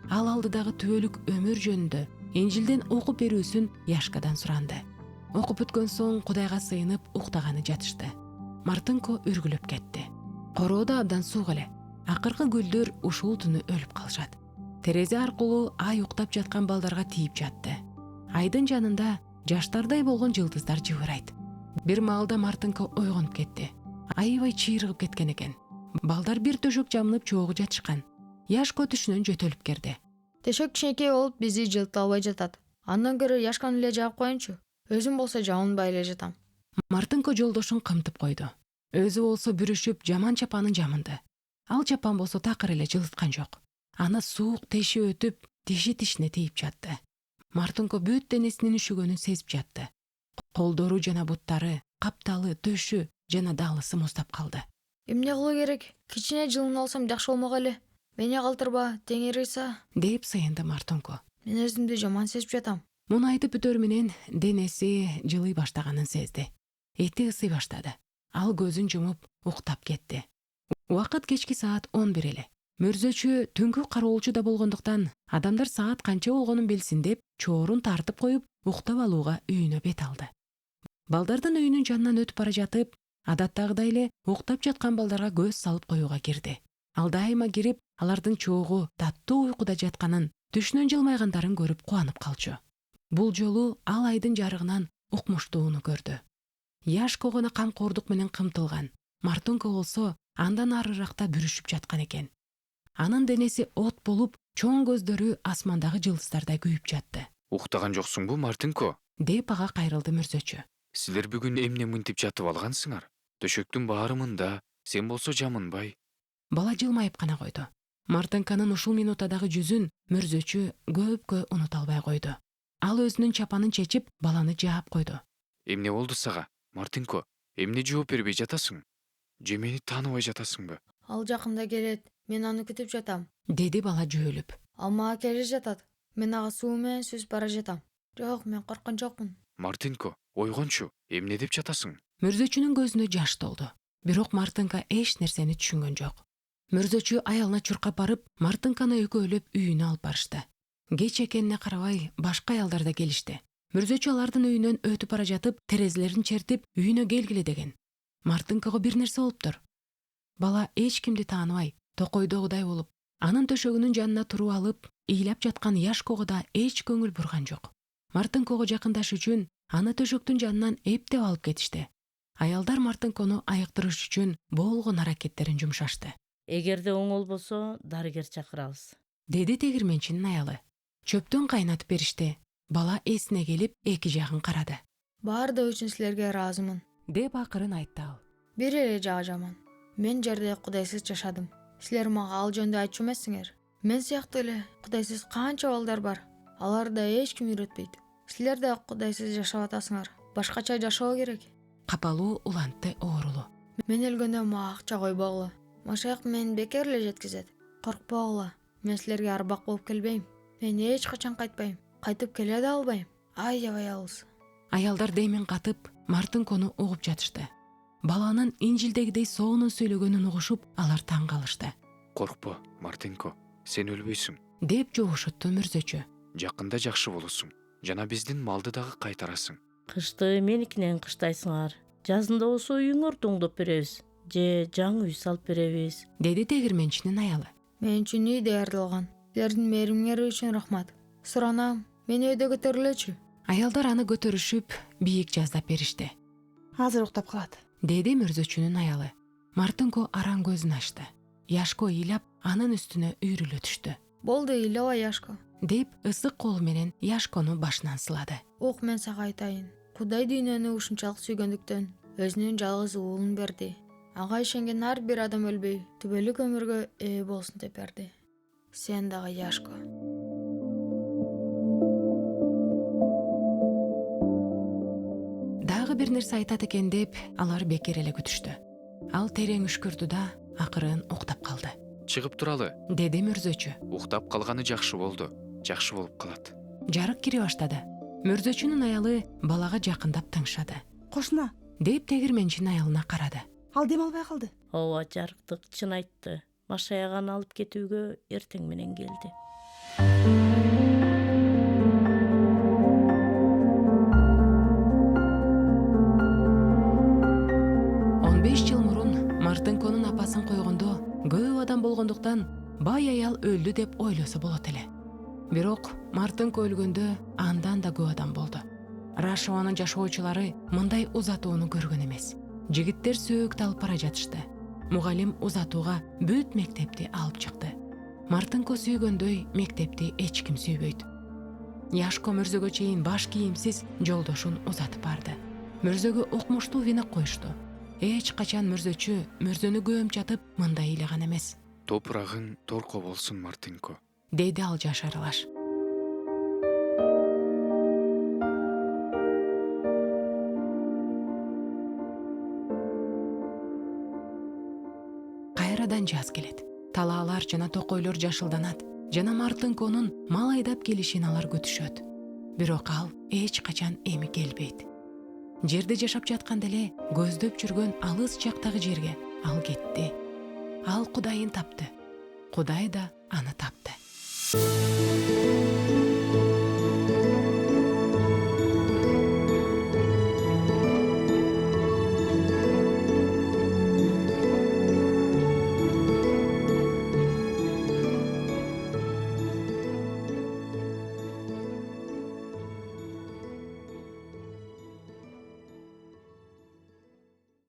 Ал алдыдагы түбөлүк өмүр жөнүндө Инжилден окуп берүүсүн Яшкадан суранды. Окуп бүткөн соң Кудайга сыйынып уктаганы жатышты. Мартынко үргүлөп кетти. Короода абдан суук эле. Акыркы гүлдөр ушул түнү өлүп калышат. Терезе аркылуу ай уктап жаткан балдарга тийип жатты. Айдын жанында жаштардай болгон жылдыздар жыбырайт. Бир маалда Мартынко ойгонуп кетти. Аябай чыйрыгып кеткен экен. Балдар бир төшөк жамынып чогуу жатышкан. Яшко түшүнөн жөтөлүп кирди. Төшөк кичинекей болуп бизи жылыта албай жатат. Андан көрө Яшканы эле жаап коеюнчу. Өзүм болсо жамынбай эле жатам. Мартынко жолдошун кымтып койду. Өзү болсо бүрүшүп жаман чапанын жамынды. Ал чапан болсо такыр эле жылыткан жок. Аны суук теши өтүп, тиши тишине тийип жатты. Мартынко бүт денесинин үшүгөнүн сезип жатты. Колдору жана буттары, капталы, төшү жана даалысы муздап калды. Эмне кылуу керек? Кичине жылын алсам жакшы болмок эле. Мени калтырба, Теңир Ыйса, деп сыйынды Мартынко. мен өзүмдү жаман сезип жатам. Муну айтып бүтөр менен денеси жылый баштаганын сезди. Эти ысый баштады. Ал көзүн жумуп уктап кетти. Убакыт кечки саат 11 эле. Мөрзөчү түнкү кароолчу да болгондуктан адамдар саат канча болгонун билсин деп чоорун тартып коюп уктап алууга үйүнө бет алды. Балдардын үйүнүн жанынан өтүп бара жатып, адаттагыдай эле уктап жаткан балдарга көз салып коюуга кирди. Ал дайыма кирип, алардын чогуу таттуу уйкуда жатканын, түшүнөн жылмайгандарын көрүп кубанып калчу. Бул жолу ал айдын жарыгынан укмуштууну көрдү. Яшко гана камкордук менен кымтылган. Мартынко болсо андан арыракта бүрүшүп жаткан экен. Анын денеси от болуп, чоң көздөрү асмандагы жылдыздардай күйүп жатты. Уктаган жоксуңбу, Мартынко? Деп ага кайрылды мөрзөчү. Силер бүгүн эмне мынтип жатып алгансыңар? Төшөктүн баары мында, сен болсо жамынбай. Бала жылмайып гана койду. Мартынканын ушул минутадагы жүзүн мөрзөчү көпкө унута албай койду. Ал өзүнүн чапанын чечип, баланы жаап койду. Эмне болду сага, Мартынко? Эмне жооп бербей жатасың? Же мени тааныбай жатасыңбы? Ал жакында келет, мен аны күтүп жатам. Деди бала жөөлүп. Ал мага келе жатат. Мен ага суу менен сүзүп бара жатам. Жок, мен корккон жокмун. Мартынко, ойгончу, эмне деп жатасың? Мөрзөчүнүн көзүнө жаш толду. Бирок Мартынка эч нерсени түшүнгөн жок. Мөрзөчү аялына чуркап барып, Мартынканы экөөлөп үйүнө алып барышты. Кеч экенине карабай, башка аялдар да келишти. Мөрзөчү алардын үйүнөн өтүп бара жатып, терезелерин чертип, үйүнө келгиле деген. Мартынкага бир нерсе болуптур. Бала эч кимди тааныбай, токойдогудай болуп, анын төшөгүнүн жанына туруп алып, ыйлап жаткан Яшкого да эч көңүл бурган жок. Мартынкого жакындаш үчүн аны төшөктүн жанынан эптеп алып кетишти. Аялдар Мартынкону айыктырыш үчүн болгон аракеттерин жумшашты. Эгерде оңол болсо, дарыгер чакырабыз. Деди тегирменчинин аялы. Чөптөн кайнатып беришти. Бала эсине келип, эки жагын карады. Баардыгы үчүн силерге ыраазымын. Деп акырын айтты ал. Бир эле жагы жаман. Мен жерде кудайсыз жашадым. Силер мага ал жөнүндө айтчу эмессиңер. Мен сыяктуу эле кудайсыз канча балдар бар. Аларда эч ким үйрөтпөйт. Силер да кудайсыз жашап атасыңар. Башкача жашоо керек. Капалуу улантты оорулу. Мен өлгөндө мага акча койбогула. Машаяк мени бекер эле жеткизет. Коркпогула. Мен силерге арбак болуп келбейм. Мен эч качан кайтпайм. Кайтып келе да албайм. Аябай алыс. Аялдар демин катып, Мартынкону угуп жатышты. Баланын Инжилдегидей соонун сүйлөгөнүн угушуп, алар таң калышты. Коркпо, Мартынко, сен өлбөйсүң. Деп жоошутту мүрзөчү. Жакында жакшы болосуң. Жана биздин малды дагы кайтарасың. Кышты меникинен кыштайсыңар. Жазында болсо үйүңөрдү оңдоп беребиз. Же жаңы үй салып беребиз. Деди тегирменчинин аялы. Мен үчүн үй даярдалган. Силердин мээримиңер үчүн рахмат. Суранам, мени өйдө көтөрүлөчү. Аялдар аны көтөрүшүп, бийик жаздап беришти. Азыр уктап калат. Деди мүрзөчүнүн аялы. Мартынко аран көзүн ачты. Яшко ыйлап, анын үстүнө үйрүлө түштү. Болду, ыйлаба Яшко. Деп ысык колу менен Яшкону башынан сылады. Ук, мен сага айтайын. Кудай дүйнөнү ушунчалык сүйгөндүктөн өзүнүн жалгыз уулун берди. Ага ишенген ар бир адам өлбөй, түбөлүк өмүргө ээ болсун деп берди. Сен дагы, Яшко. Дагы бир нерсе айтат экен деп, алар бекер эле күтүштү. Ал терең үшкүрдү да, акырын уктап калды. Чыгып туралы. Деди мүрзөчү. Уктап калганы жакшы болду. Жакшы болуп калат. Жарык кире баштады. Мүрзөчүнүн аялы балага жакындап тыңшады. Кошуна, Деп тегирменчинин аялына карады. ал дем албай калды. Ооба, жарыктык чын айтты. Машаяганы алып кетүүгө эртең менен келди. Жыл мурун Мартынконун апасын койгондо көп адам болгондуктан бай аял өлдү деп ойлосо болот эле. Бирок Мартынко өлгөндө андан да көп адам болду. Рашованын жашоочулары мындай узатууну көргөн эмес. Жигиттер сөөктү алып бара жатышты. Мугалим узатууга бүт мектепти алып чыкты. Мартынко сүйгөндөй мектепти эч ким сүйбөйт. Яшко мөрзөгө чейин баш кийимсиз жолдошун узатып барды. Мөрзөгө окмуштуу винок коюшту. Эч качан мөрзөнү көмчатып мындай ыйлаган эмес. Топурагың торко болсун, Мартынко. Деди ал жашарылаш. Кайрадан жаз келет. Талаалар жана токойлор жашылданат. Жана Мартынконун мал айдап келишин алар күтүшөт. Бирок ал эч качан эми келбейт. Жерде жашап жатканда эле көздөп жүргөн алыс жактагы жерге ал кетти. Ал Кудайын тапты. Кудай да аны тапты.